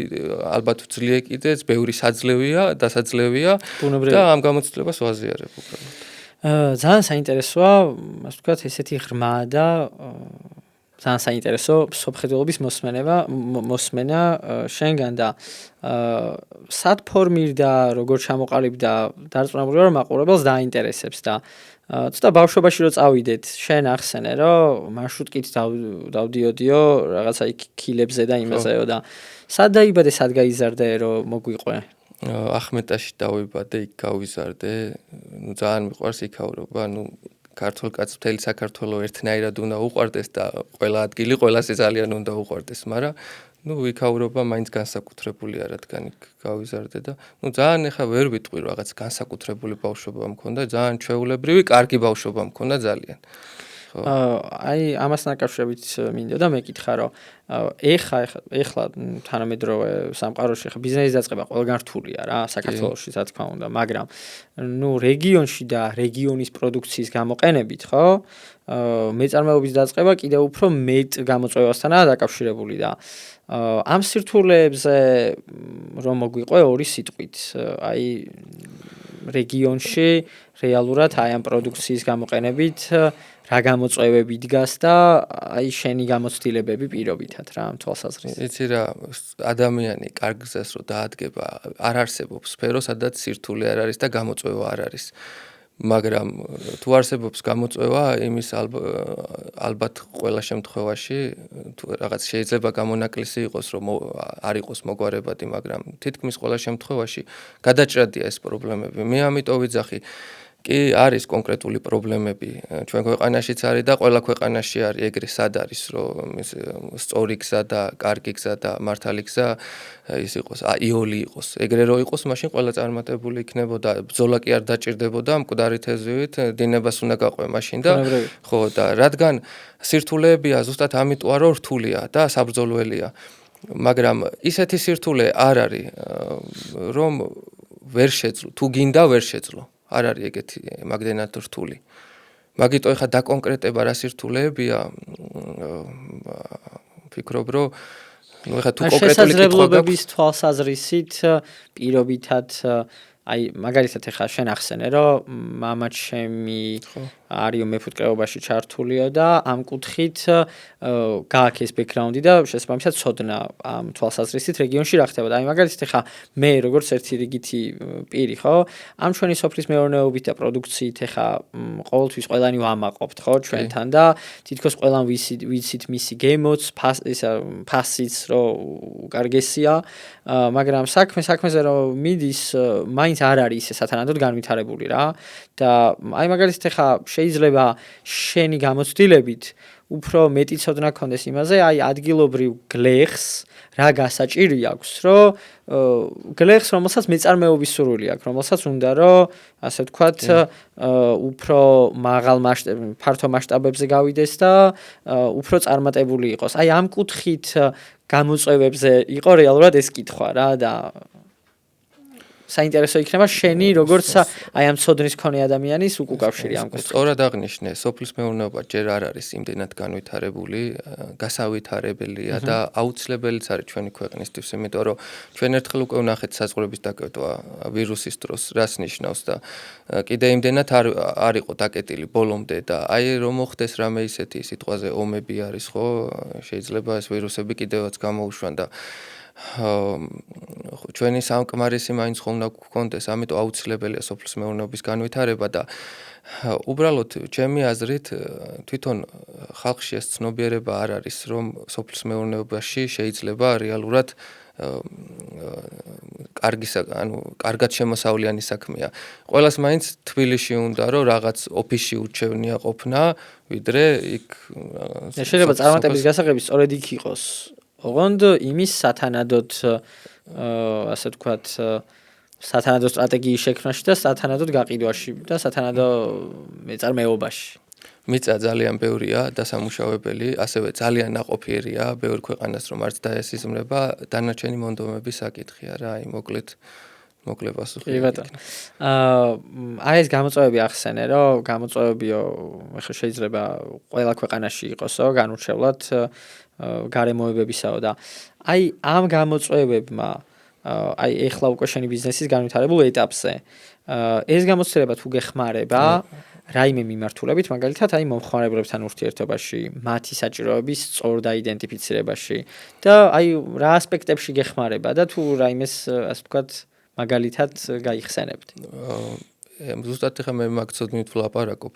ალბათ ვძლია კიდეც, ბევრი დასაძლევია და ამ გამოცდილებას ვაზიარებ უბრალოდ. ძალიან საინტერესოა, ასე ვთქვათ, ესეთი ღრმა და ძალიან საინტერესო სოფხედელობის მოსმენა შენგან და სად ფორმირდა, როგორ ჩამოყალიბდა დარწმუნებული ვარ, მაყურებელს დაინტერესებს და ცოტა ბავშვობაში რო წავიდეთ, შენ ახსენე, რომ მარშრუტკით დავდიოდიო რაღაცა იქ ქილებზე და იმასეო და სად დაიბადე, სად გაიზარდე, რომ მოგვიყვე? ახმეტაში დავიბადე, იქ გავიზარდე. ძალიან მიყვარს იქაურობა, ქართულ კაცს მთელი საქართველო ერთნაირად უნდა უყვარდეს და ყველა ადგილი ყველასე ძალიან უნდა უყვარდეს, მაგრამ იქაურობა მაინც განსაკუთრებული არ რადგან იქ გავიზარდე და ძალიან ეხა ვერ ვიტყვი რაღაც განსაკუთრებული ბავშვობა მქონდა, ძალიან ჩვეულებრივი, კარგი ბავშვობა მქონდა ძალიან. აი ამას ნაკავშირებით მინდოდა მეკითხა, რომ ეხლა თანამედროვე სამყაროში ხა ბიზნესი დაწყება ყველგან რთულია რა, საქართველოში რა თქმა უნდა, მაგრამ რეგიონში და რეგიონის პროდუქციის გამოყენებით, ხო? მეწარმეობის დაწყება კიდევ უფრო მეტ გამოწვევასთანაა დაკავშირებული და ამ სირთულეებზე რომ მოგვიყვე ორი სიტყვით, აი რეგიონში რეალურად აი ამ პროდუქციის გამოყენებით რა გამოწვევები დგას და აი შენი გამოცდილებები პირობითად რა ამ თვალსაზრისით. იცი რა, ადამიანი კარგ გზას რო დაადგება, არ არსებობს სფერო, სადაც სირთულე არ არის და გამოწვევა არ არის. მაგრამ თუ არსებობს გამოწვევა, იმის ალბათ ყველა შემთხვევაში თუ რაღაც შეიძლება გამონაკლისი იყოს, რომ არ იყოს მოგვარებადი, მაგრამ თითქმის ყველა შემთხვევაში გადაჭრადია ეს პრობლემები. მე ამიტომ ვიძახი კი არის კონკრეტული პრობლემები ჩვენ ქვეყანაშიც არის და ყველა ქვეყანაში არის ეგრე სად არის რომ სწორი გზა და კარგი გზა და მართალი გზა ის იყოს აიოლი იყოს ეგრე რო იყოს მაშინ ყველა წარმატებული იქნებოდა ბრძოლა კი არ დაჭირდებოდა მკვდარი თეზივით დინებას უნდა გაყვე მაშინ და ხო და რადგან სირთულეებია ზუსტად ამიტომ რომ რთულია და საბრძოლველია მაგრამ ისეთი სირთულე არ არის რომ ვერ შეძლო თუ გინდა ვერ შეძლო არ არის ეგეთი მაგდენად რთული. მაგიტო ეხა დაკონკრეტება რა სირთულეებია ვფიქრობ რომ ეხა თუ კონკრეტული შესაძლებლობების თვალსაზრისით პირობითად აი მაგალითად ეხა შენ ახსენე რომ მამა ჩემი არიო მეფუტკრეობაში ჩართულიო და ამ კუთხით გააქეს ბექგრაუნდი და შესაბამისად ცოდნა ამ თვალსაზრისით რეგიონში რა ხდებოდა. აი მაგალითად ეხა მე როგორც ერთი რიგითი პირი ხო ამ ჩვენი სოფლის მეურნეობით და პროდუქციით ეხა ყოველთვის ყველანი ვამაყობთ ხო ჩვენთან და თითქოს ყველამ ვიცით მისი გემოც ფასიც რომ კარგესია მაგრამ საქმეზე რომ მიდის მაინც არ არის ისე სათანადოდ განვითარებული რა და აი მაგალითად ეხა შეიძლება შენი გამოცდილებით უფრო მეტი ცოდნა გქონდეს იმაზე, აი ადგილობრივ გლეხს რა გასაჭირი აქვს, რომ გლეხს რომელსაც მეწარმეობის სურვილი აქვს, რომელსაც უნდა რომ ასე ვთქვათ, უფრო მაღალ ფართო მასშტაბებზე გავიდეს და უფრო წარმატებული იყოს. აი ამ კუთხით გამოწვევებზე იყო რეალურად ეს კითხვა რა და საინტერესო იქნება შენი როგორც აი ამ ცოდნის მქონე ადამიანის უკავშირი ამ კუთხით. სწორად აღნიშნე, სოფლის მეურნეობა ჯერ არ არის იმდენად განვითარებული, გასავითარებელია და აუცილებელიც არის ჩვენი ქვეყნისთვის, იმიტომ რომ ჩვენ ერთხელ უკვე ვნახეთ საზღვრების დაკეტვა ვირუსის დროს, რას ნიშნავს და კიდე იმდენად არ იყო დაკეტილი ბოლომდე და აი რომ მოხდეს რამე ისეთი სიტყვაზე ომები არის ხო, შეიძლება ეს ვირუსები კიდევაც გამოუშვან და ჩვენი სამკმარისი მაინც ხომ უნდა გქონდეს, ამიტომ აუცილებელია სოფლის მეურნეობის განვითარება და უბრალოდ ჩემი აზრით თვითონ ხალხში ეს ცნობიერება არ არის, რომ სოფლის მეურნეობაში შეიძლება რეალურად კარგად შემოსავლიანი საქმეა. ყველას მაინც თბილისში უნდა რომ რაღაც ოფისში ურჩევნია ყოფნა, ვიდრე იქ შეიძლება წარმატების გასაღები სწორედ იქ იყოს. ოღონდ იმის სათანადოდ ასე ვთქვათ სათანადო სტრატეგიის შექმნაში და სათანადოდ გაყიდვაში და სათანადო მეწარმეობაში. მიწა ძალიან ბევრია დასამუშავებელი, ასევე ძალიან ნაყოფიერია ბევრ ქვეყანას რომ არც დაესიზმრება, დანარჩენი მონდომების საკითხია რა, აი მოკლე პასუხი. კი ბატონო. აი ეს გამოწვევები ახსენე, რომ გამოწვევებიო, ახლა შეიძლება ყველა ქვეყანაში იყოსო, განურჩევლად გარემოებებისაო და აი ამ გამოწვევებმა აი ეხლა უკვე შენი ბიზნესის განვითარებულ ეტაპზე ეს გამოცდილება თუ გეხმარება რაიმე მიმართულებით, მაგალითად აი მომხმარებლებთან ურთიერთობაში, მათი საჭიროების სწორ დაიდენტიფიცირებაში და აი რა ასპექტებში გეხმარება და თუ რაიმეს ასე ვთქვათ მაგალითად გაიხსენებთ. ზუსტად ახლა მე მაგ ცოდნით ვლაპარაკობ,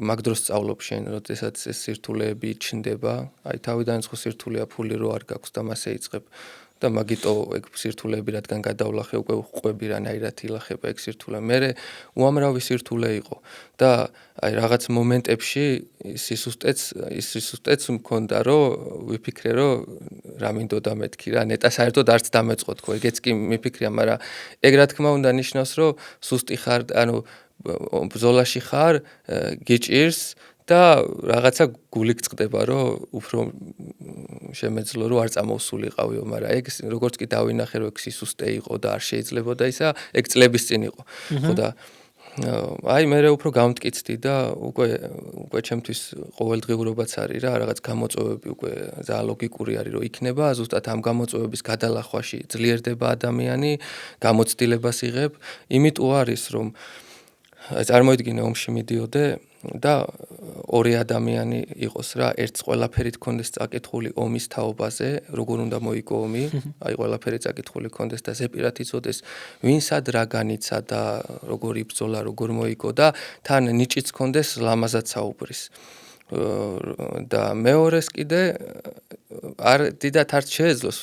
მაგ დროს სწავლობ შენ, როდესაც ეს სირთულეები ჩნდება, აი თავიდან ხო სირთულეა ფული რო არ გაქვს და მასე იწყებ და მაგიტო ეგ სირთულეები რადგან გადავლახე უკვე ყვები რანაირად ილახება ეგ სირთულე. მერე უამრავი სირთულე იყო და აი რაღაც მომენტებში სისუსტეც მქონდა რომ ვიფიქრე რომ რა მინდოდა მეთქი რა ნეტა საერთოდ არც დამეწყო თქო ეგეც კი მიფიქრია, მაგრამ ეგ რა თქმა უნდა ნიშნავს რომ სუსტი ხარ, ანუ ბრძოლაში ხარ, გიჭირს და რაღაცა გული გწყდება რომ უფრო შემეძლო რომ არ წამოვსულიყავიო, მაგრამ ეგ როგორც კი დავინახე რომ ეგ სისუსტე იყო და არ შეიძლებოდა ისა, ეგ წლების წინ იყო. ხო და აი მე უფრო გამტკიცდი და უკვე ჩემთვის ყოველდღიურობაც არის რა, რაღაც გამოწვევები უკვე ძალიან ლოგიკური არის რომ იქნება, ზუსტად ამ გამოწვევების გადალახვაში ძლიერდება ადამიანი, გამოცდილებას იღებ, იმიტომ არის რომ წარმოიდგინე ომში მიდიოდე და ორი ადამიანი იყოს რა, ერთს ყველაფერი თქონდეს წაკითხული ომის თაობაზე, როგორ უნდა მოიგო ომი, აი ყველაფერი წაკითხული ქონდეს და ზეპირად იცოდეს, ვინსად რა განიცა და როგორ იბრძოლა, როგორ მოიგო და თან ნიჭიც ქონდეს ლამაზად საუბრის. და მეორეს კიდე არ დიდად არც შეეძლოს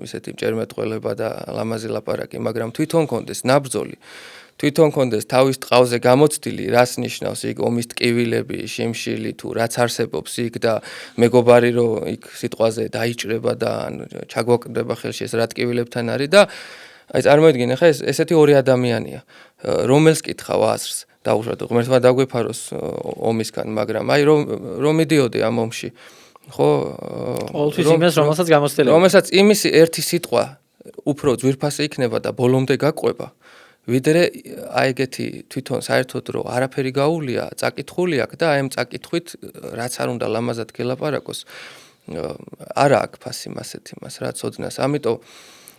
ისეთი მჭერმეტყველება და ლამაზი ლაპარაკი, მაგრამ თვითონ ქონდეს ნაბრძოლი. თვითონ კონდეს თავის ტყავზე გამოცდილი, რას ნიშნავს იქ ომის ტკივილები, შიმშილი თუ რაც არსებობს იქ და მეგობარი რომ იქ სიტყვაზე დაიჭრება და ჩაგვაკდება ხელში ეს რა ტკივილებთან არის და აი წარმოიდგინე ხა ესეთი ორი ადამიანია, რომელს კითხავ აზრს დაუშვათ ღმერთმა დაგვეფაროს ომისგან, მაგრამ აი რომ მიდიოდი ამ ომში, ხო? ყოველთვის იმას რომელსაც გამოცდილება. რომელსაც იმისი ერთი სიტყვა უფრო ძვირფასი იქნება და ბოლომდე გაყვება. ვიდრე აი ეგეთი თვითონ საერთოდ რომ არაფერი გაუვლია, წაკითხული აქვს და აი ამ წაკითხვით რაც არ უნდა ლამაზად გელაპარაკოს, არა აქვს ფასი მასეთი მას რა ცოდნას. ამიტომ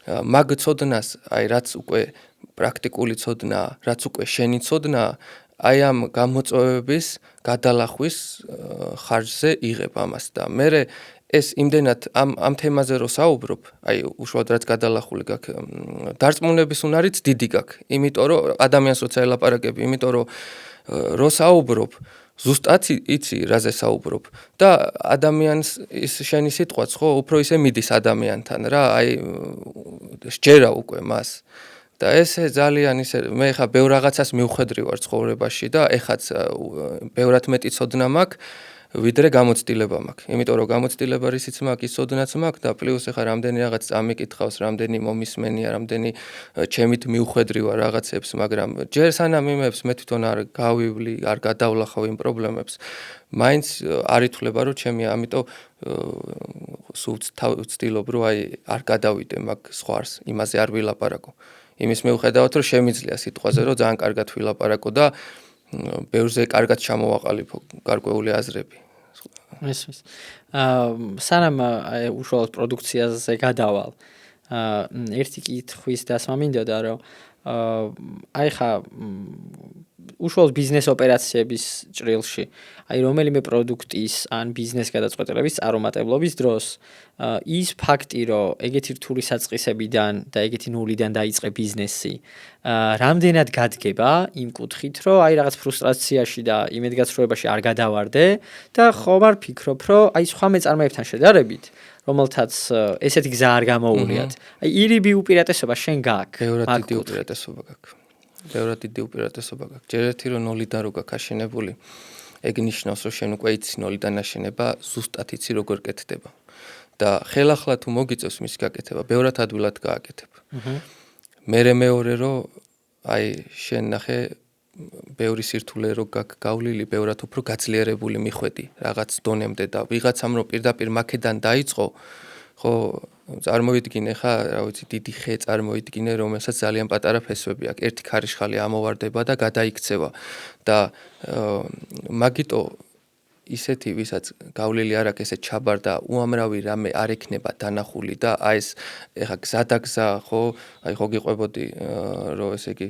მაგ ცოდნას, აი რაც უკვე პრაქტიკული ცოდნაა, რაც უკვე შენი ცოდნაა, აი ამ გამოწვევების გადალახვის ხარჯზე იღებ ამას და მე ეს იმდენად ამ თემაზე რო საუბრობ, აი უშუალოდ რაც გადალახული გაქვს, დარწმუნების უნარიც დიდი გაქვს, იმიტომ რომ ადამიანს როცა ელაპარაკები, იმიტომ რომ რო საუბრობ, ზუსტად იცი რაზე საუბრობ და ადამიანს ის შენი სიტყვაც ხო უფრო ისე მიდის ადამიანთან რა, აი სჯერა უკვე მას. და ესე ძალიან ისე მე ხა ბევრ რაღაცას მივხვედრი ვარ ცხოვრებაში და ეხაც ბევრად მეტი ცოდნა მაქვს ვიდრე გამოცდილება მაქვს. იმიტომ რომ გამოცდილება რისიც მაქვს, ის ცოდნაც მაქვს და პლუს ეხა რამდენი რაღაც წამიკითხავს, რამდენი მომისმენია, რამდენი ჩემით მივხვედრი ვარ რაღაცებს, მაგრამ ჯერ სანამ იმებს მე თვითონ არ გავივლი, არ გადავლახავ იმ პრობლემებს, მაინც არ ითვლება რომ ჩემი, ამიტომ სულ ვცდილობ რომ აი არ გადავიდე მაგ სხვას, იმაზე არ ვილაპარაკო. იმის მიუხედავად რომ შემიძლია სიტყვაზე რომ ძალიან კარგად ვილაპარაკო და ბევრზე კარგად ჩამოვაყალიბო გარკვეული აზრები. ესმის. სანამ უშუალოდ პროდუქციაზე გადავალ, ერთი კითხვის დასმა მინდოდა რომ აი ხა უშუალოდ ბიზნეს ოპერაციების ჭრილში, აი რომელიმე პროდუქტის ან ბიზნეს გადაწყვეტილების წარუმატებლობის დროს ის ფაქტი, რომ ეგეთი რთული საწყისებიდან და ეგეთი ნულიდან დაიწყე ბიზნესი, რამდენად გადგება იმ კუთხით, რომ აი რაღაც ფრუსტრაციაში და იმედგაცრუებაში არ გადავარდე და ხომ არ ფიქრობ, რომ აი სხვა მეწარმეებთან შედარებით, რომელთაც ესეთი გზა არ გამოუვლიათ. აი ირიბი უპირატესობა შენ გაქვს. ბევრად დიდი უპირატესობა გაქვს. ბევრად დიდი უპირატესობა გაქვს. ჯერ ერთი რომ ნოლიდან რო გაქვს აშენებული, ეგ ნიშნავს რომ შენ უკვე იცი ნოლიდან აშენება, ზუსტად იცი როგორ კეთდება. და ხელახლა თუ მოგიწევს მის გაკეთება, ბევრად ადვილად გააკეთებ. მეორე რომ აი შენ ნახე ბევრი სირთულე რო გაქვს გავლილი, ბევრად უფრო გაძლიერებული მიხვედი რაღაც დონემდე და ვიღაცამ რო პირდაპირ მაქედან დაიწყო, ხო წარმოიდგინე ხა, რა ვიცი, დიდი ხე წარმოიდგინე, რომელსაც ძალიან პატარა ფესვები აქვს. ერთი ქარიშხალი ამოვარდება და გადაიქცევა და მაგიტო ისეთი ვისაც გავლილი არ აქვს ესე ჩაბარ და უამრავი რამე არ ექნება დანახული და აი ეს ეხა გზადაგზა ხო აი ხო გიყვებოდი რომ ესე იგი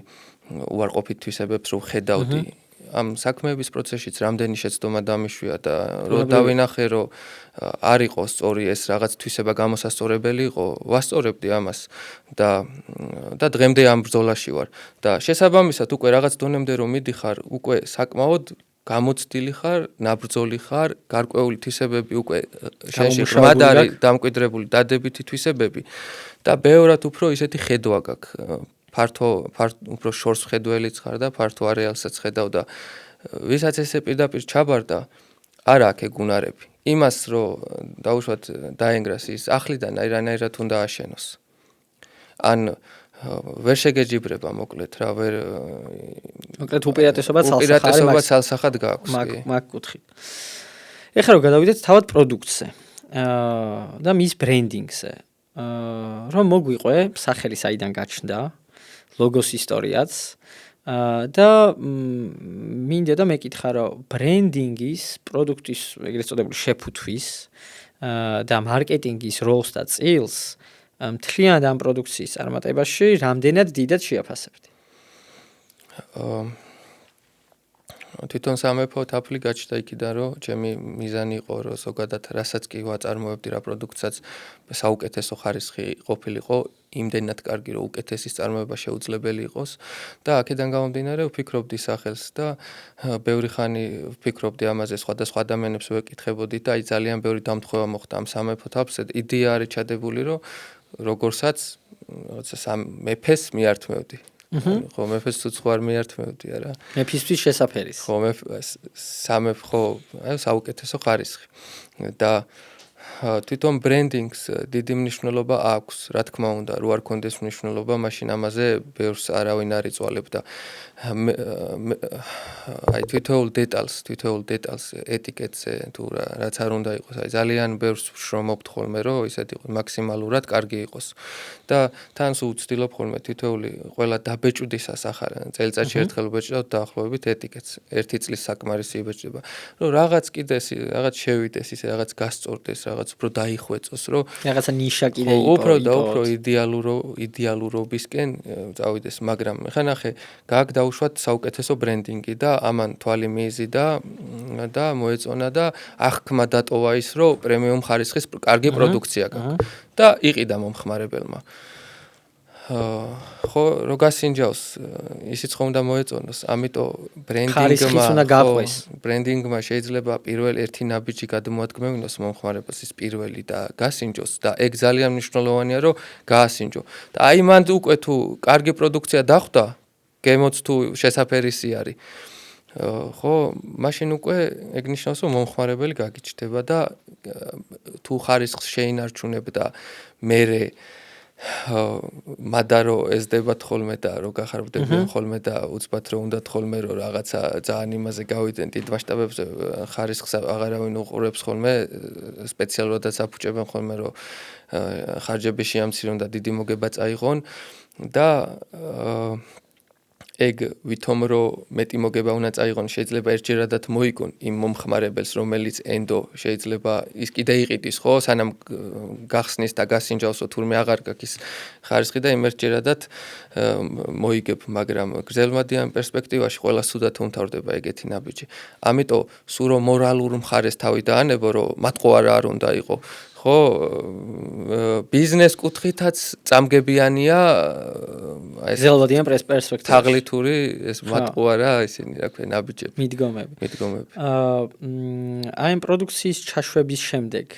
უარყოფით თვისებებს რომ ხედავდი ამ საქმეების პროცესშიც რამდენი შეცდომა დამიშვია და რომ დავინახე რომ არ იყო სწორი ეს რაღაც თვისება გამოსასწორებელი იყო ვასწორებდი ამას და დღემდე ამ ბრძოლაში ვარ და შესაბამისად უკვე რაღაც დონემდე რომ მიდიხარ უკვე საკმაოდ გამოცდილი ხარ, ნაბრძოლი ხარ, გარკვეული თვისებები უკვე შენში ღრმად არის დამკვიდრებული დადებითი თვისებები და ბევრად უფრო ისეთი ხედვა გაქვს. ფართო უფრო შორს ხედველიც ხარ და ფართო არეალსაც ხედავ და ვისაც ესე პირდაპირ ჩაბარდა, არ აქვს ეგ უნარები. იმას რომ დაუშვათ დაენგრას ის ახლიდან აირანაირად უნდა აშენოს. ან ვერ შეგეჯიბრება მოკლედ რა ვერ მოკლედ უპირატესობა ცალსახად გაქვს მაგ კუთხით. ეხლა რომ გადავიდეთ თავად პროდუქტზე და მის ბრენდინგზე. რომ მოგვიყვე სახელი საიდან გაჩნდა, ლოგოს ისტორიაც და მინდა და მეკითხა რომ ბრენდინგის, პროდუქტის ეგრეთ წოდებული შეფუთვის და მარკეტინგის როლს და წილს მთლიანად ამ პროდუქციის წარმატებაში რამდენად დიდად შეაფასებდი? თვითონ სამეფო თაფლი გაჩნდა იქიდან, რომ ჩემი მიზანი იყო, რომ ზოგადად რასაც კი ვაწარმოებდი რა პროდუქტსაც საუკეთესო ხარისხი ყოფილიყო, იმდენად კარგი, რომ უკეთესის წარმოება შეუძლებელი იყოს და აქედან გამომდინარე ვფიქრობდი სახელს და ბევრი ხანი ვფიქრობდი ამაზე სხვადასხვა ადამიანებს ვეკითხებოდი და აი ძალიან ბევრი დამთხოვა მოხდა ამ სამეფო თაფლზე. იდეა არის ჩადებული, რომ როგორცაც რაღაცა მეფეს მიართმევდი. ხო მეფეს თუ სხვა არ მიართმევდი არა. მეფისთვის შესაფერის. ხო სამეფო ხო საუკეთესო ხარისხი. და თვითონ ბრენდინგს დიდი მნიშვნელობა აქვს, რა თქმა უნდა, რო არ კონდეს მნიშვნელობა, მაშინ ამაზე ბევრს არავინ არ იწვალებდა. აი თვითოულ დეტალს ეტიკეტზე თუ რაც არ უნდა იყოს, აი ძალიან ბევრს ვშრომობთ ხოლმე, რომ ისეთი იყოს მაქსიმალურად კარგი იყოს. და თან სულ ვცდილობ ხოლმე თითოეული ყველა დაბეჭდისას ახარ წელიწადში ერთხელ ვბეჭდავთ დაახლოებით ეტიკეტს. ერთი წლის საკმარისი იბეჭდება. რომ რაღაც კიდეს, რაღაც შევიდეს, ისე რაღაც გასწორდეს, რაღაც უფრო დაიხვეწოს, რომ რაღაცა ნიშა კიდე უფრო იდეალურობისკენ წავიდეს, მაგრამ ხა ნახე, გააქვს დაუშვათ საუკეთესო ბრენდინგი და ამან თვალი მიიზიდა და მოეწონა და აღქმა დატოვა ის, რომ პრემიუმ ხარისხის კარგი პროდუქცია გაქვს და იყიდა მომხმარებელმა. ხო, რო გასინჯავს, ისიც ხომ უნდა მოეწონოს, ამიტომ ბრენდინგმა შეიძლება პირველ ერთი ნაბიჯი გადმოადგმევინოს მომხმარებელს ის პირველი და გასინჯოს და ეგ ძალიან მნიშვნელოვანია, რომ გაასინჯო. და აი მან უკვე თუ კარგი პროდუქცია დახვდა, გემოც თუ შესაფერისი არის. ხო, მაშინ უკვე ეგ ნიშნავს, რომ მომხმარებელი გაგიჩნდება და თუ ხარისხს შეინარჩუნებ და მერე მადარო ესდებათ ხოლმე და რო გახარბდებიან ხოლმე და უცბად რო უნდათ ხოლმე რომ რაღაცა ძალიან იმაზე გავიდნენ დიდ მასშტაბებზე ხარისხს აღარავინ უყურებს ხოლმე სპეციალურადაც აფუჭებენ ხოლმე რომ ხარჯები შეამცირონ და დიდი მოგება წაიღონ და ეგ ვითომ რომ მეტი მოგება უნდა წაიღონ შეიძლება ერთჯერადად მოიგონ იმ მომხმარებელს რომელიც ენდო შეიძლება ის კიდე იყიდის ხო სანამ გახსნის და გასინჯავსო თურმე აღარ გაქვს ის ხარისხი და იმ ერთჯერადად მოიგებ მაგრამ გრძელვადიან პერსპექტივაში ყველა სუდათ უმთავრდება ეგეთი ნაბიჯი ამიტომ სულ რომ მორალურ მხარეს თავი დაანებო რომ მათყوارა არ უნდა იყო ხო ბიზნეს კუთხითაც წამგებიანია ეს ზელვადიან პერსპექტივაში თაღლითური ეს მათყوارა ისინი რა ქვია ნაბიჯები მიდგომები აი პროდუქციის ჩაშვების შემდეგ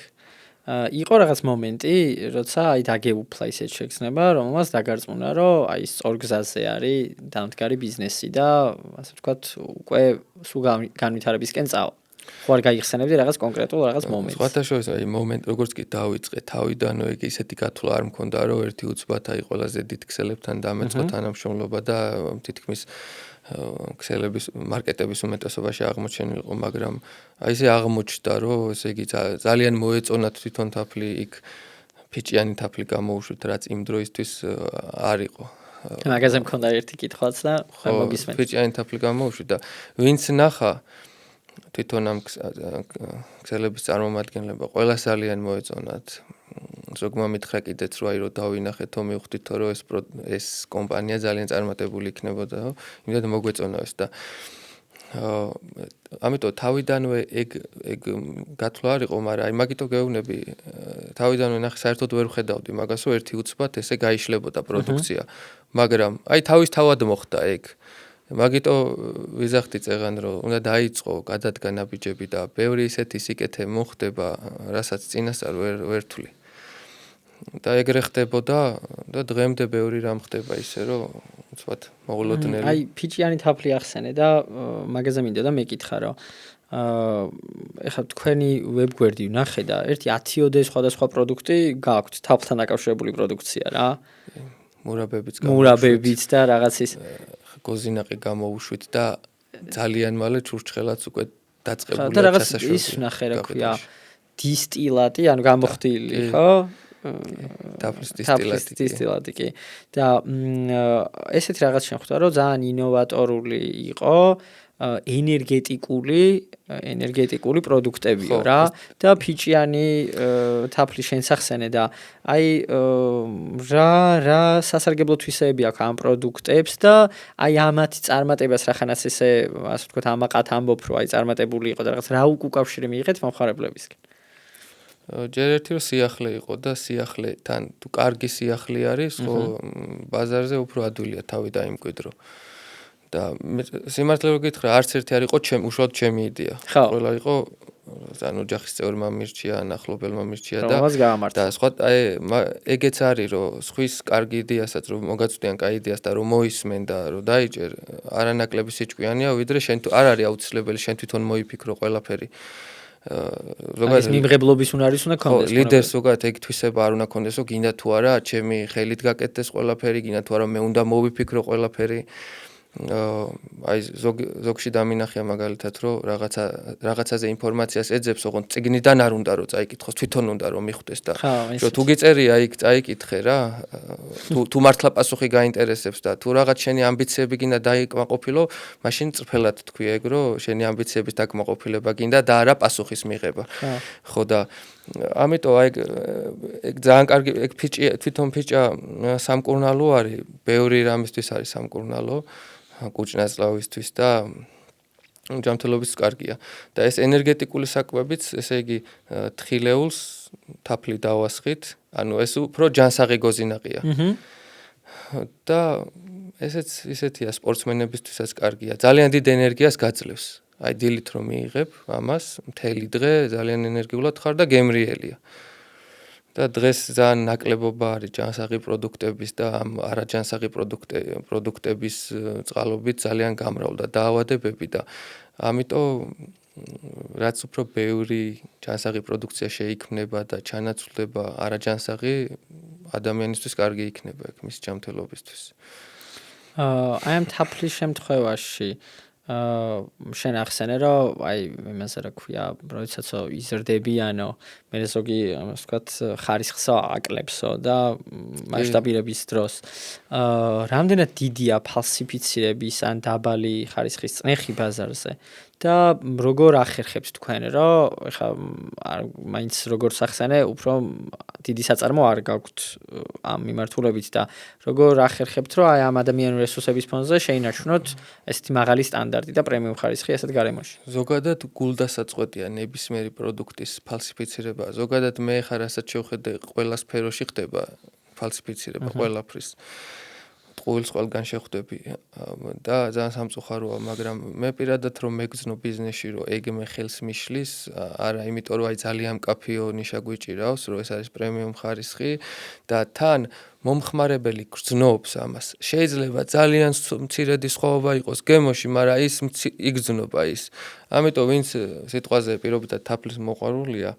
იყო რაღაც მომენტი, როცა აი დაგეუფლა ისეთ შეგრძნება, რომელმაც დაგარწმუნა, რომ აი სწორ გზაზე არის დამდგარი ბიზნესი და ასე ვთქვათ, უკვე სულ განვითარებისკენ წავა. ხო არ გაიხსენებდი რაღაც კონკრეტულ რაღაც მომენტს. სხვათა შორის აი მომენტ როგორც კი დავიწყე თავიდანო ეგ ისეთი გათვლა არ მქონდა რომ ერთი უცბად აი ყველაზე დიდ ქსელებთან დამეწყო თანამშრომლობა და თითქმის ქსელების მარკეტების უმეტესობაში აღმოჩენილიყო, მაგრამ აი ესე აღმოჩნდა რომ ესე იგი ძალიან მოეწონათ თვითონ თაფლი იქ ფიჭიანი თაფლი გამოუშვით რაც იმ დროისთვის არ იყო. მაგაზე მქონდა ერთი კითხვაც და მოგისმენთ. ფიჭიანი თაფლი გამოუშვით და ვინც ნახა თვითონ ამ ქსელების წარმომადგენლება ყველას ძალიან მოეწონათ. ზოგმა მითხრა კიდეც რომ აი რომ დავინახეთო მივხვდითო რომ ეს კომპანია ძალიან წარმატებული იქნებოდა, იმედად მოგვეწონა ეს და ამიტომ თავიდანვე ეგ გათვლა არ იყო, მაგრამ აი მაგითო გეუბნები თავიდანვე ნახე საერთოდ ვერ ვხედავდი მაგას რომ ერთი უცბად ესე გაიშლებოდა პროდუქცია, მაგრამ აი თავისთავად მოხდა ეგ. მაგიტო ვიზახდი წეღან რომ უნდა დაიწყო გადადგა ნაბიჯები და ბევრი ისეთი სიკეთე მოხდება, რასაც წინასწარ ვერ თვლი. და ეგრე ხდებოდა და დღემდე ბევრი რამ ხდება ისე რომ უცბად მოულოდნელი. აი ფიჭიანი თაფლი ახსენე და მაგაზე მინდა და მეკითხა რომ ეხლა თქვენი ვებგვერდი ვნახე და ერთი 10-ოდე სხვადასხვა პროდუქტი გაქვთ თაფლთან დაკავშირებული პროდუქცია რა. მურაბებიც და რაღაც ის გოზინაყი გამოუშვით და ძალიან მალე ჩურჩხელაც უკვე დაწყებული და რაღაც ის ვნახე რა ქვია დისტილატი, ანუ გამოხდილი, ხო? თაფლის დისტილატი კი. და ესეთი რაღაც შეხვდა რომ ძალიან ინოვატორული იყო, ენერგეტიკული პროდუქტებიო რა და ფიჭიანი თაფლი შენს ახსენე და აი რა სასარგებლო თვისებები აქვს ამ პროდუქტებს და აი ამათი წარმატებას რახანაც ესე ასე ვთქვათ ამაყად ამბობ რომ აი წარმატებული იყო და რაღაც რა უკავშირი მიიღეთ მომხმარებლებისკენ. ჯერ ერთი რომ სიახლე იყო და სიახლეთან თუ კარგი სიახლე არის, ხო ბაზარზე უფრო ადვილია თავი დაიმკვიდრო. და სიმართლე რომ გითხრა, არც ერთი არ იყო უშუალოდ ჩემი იდეა. ყველა იყო ანუ ოჯახის წევრმა მირჩია, ახლობელმა მირჩია და სხვა ეგეც არის რომ სხვის კარგი იდეასაც რომ მოგაწვდიან კაი იდეას და რომ მოისმენ და რომ დაიჭერ, არანაკლები სიჭკვიანია, ვიდრე შენ თუ არ არის აუცილებელი შენ თვითონ მოიფიქრო ყველაფერი. ზოგადად მიმღებლობის უნარის უნდა ქონდეს. ლიდერს ზოგადად ეგ თვისება არ უნდა ქონდეს, რომ გინდა თუ არა ჩემი ხელით გაკეთდეს ყველაფერი, გინდა თუ არა მე უნდა მოვიფიქრო ყველაფერი. აი ზოგში დამინახია მაგალითად რომ რაღაცაზე ინფორმაციას ეძებს, ოღონდ წიგნიდან არ უნდა რომ წაიკითხოს, თვითონ უნდა რომ მიხვდეს და რომ თუ გიწერია იქ წაიკითხე რა, თუ მართლა პასუხი გაინტერესებს და თუ რაღაც შენი ამბიციები გინდა დაიკმაყოფილო, მაშინ წრფელად თქვი ეგ რომ შენი ამბიციების დაკმაყოფილება გინდა და არა პასუხის მიღება. ხო და ამიტომ აი ეგ ძალიან კარგი ეგ თვითონ ფიჭა სამკურნალო არის, ბევრი რამისთვის არის სამკურნალო. კუჭნაწლავისთვის და ჯანმრთელობის კარგია. და ეს ენერგეტიკული საკვებიც, ესე იგი, თხილეულს თაფლი დავასხით, ანუ ეს უფრო ჯანსაღი გოზინაყია. და ესეც ისეთია სპორტსმენებისთვისაც კარგია. ძალიან დიდ ენერგიას გაძლევს. აი დილით რომ მიიღებ ამას, მთელი დღე ძალიან ენერგიულად ხარ და გემრიელია. და დღეს ძალიან ნაკლებობა არის ჯანსაღი პროდუქტების და ამ არაჯანსაღი პროდუქტების წყალობით ძალიან გამრავლდა დაავადებები და ამიტომ რაც უფრო ბევრი ჯანსაღი პროდუქცია შეიქმნება და ჩანაცვლდება არაჯანსაღი ადამიანისთვის კარგი იქნება ეგ მის ჯანმრთელობისთვის. აი ამ თაფლის შემთხვევაში შენ ახსენე რომ აი იმასე რა ქვია, როდესაც იზრდებიანო, მე ზოგი ასე ვთქვათ ხარისხს აკლებსო და მასშტაბირების დროს რამდენად დიდია ფალსიფიცირების ან დაბალი ხარისხის წნეხი ბაზარზე და როგორ ახერხებთ თქვენ რომ ეხლა მაინც როგორ სახსენე უფრო დიდი საწარმო არ გაქვთ ამ მიმართულებით და როგორ ახერხებთ რომ აი ამ ადამიანური რესურსების ფონზე შეინარჩუნოთ ესეთი მაღალი სტანდარტი და პრემიუმ ხარისხი ასეთ გარემოში. ზოგადად გულდასაწყვეტია ნებისმიერი პროდუქტის ფალსიფიცირება. ზოგადად მე ხარ რასაც შევხედე ყველა სფეროში ხდება ფალსიფიცირება ყველაფრის. ტყუილს ყველგან შეხვდები და ძალიან სამწუხაროა, მაგრამ მე პირადად რომ მეგრძნო ბიზნესში, რომ ეგ მე ხელს მიშლის, არა, იმიტომ რომ აი ძალიან მკაფიო ნიშა გვიჭირავს, რომ ეს არის პრემიუმ ხარისხი და თან მომხმარებელი გრძნობს ამას. შეიძლება ძალიან მცირედი სხვაობა იყოს გემოში, მაგრამ ის იგრძნობა ის. ამიტომ ვინც სიტყვაზე პირობითად თაფლის მოყვარულია,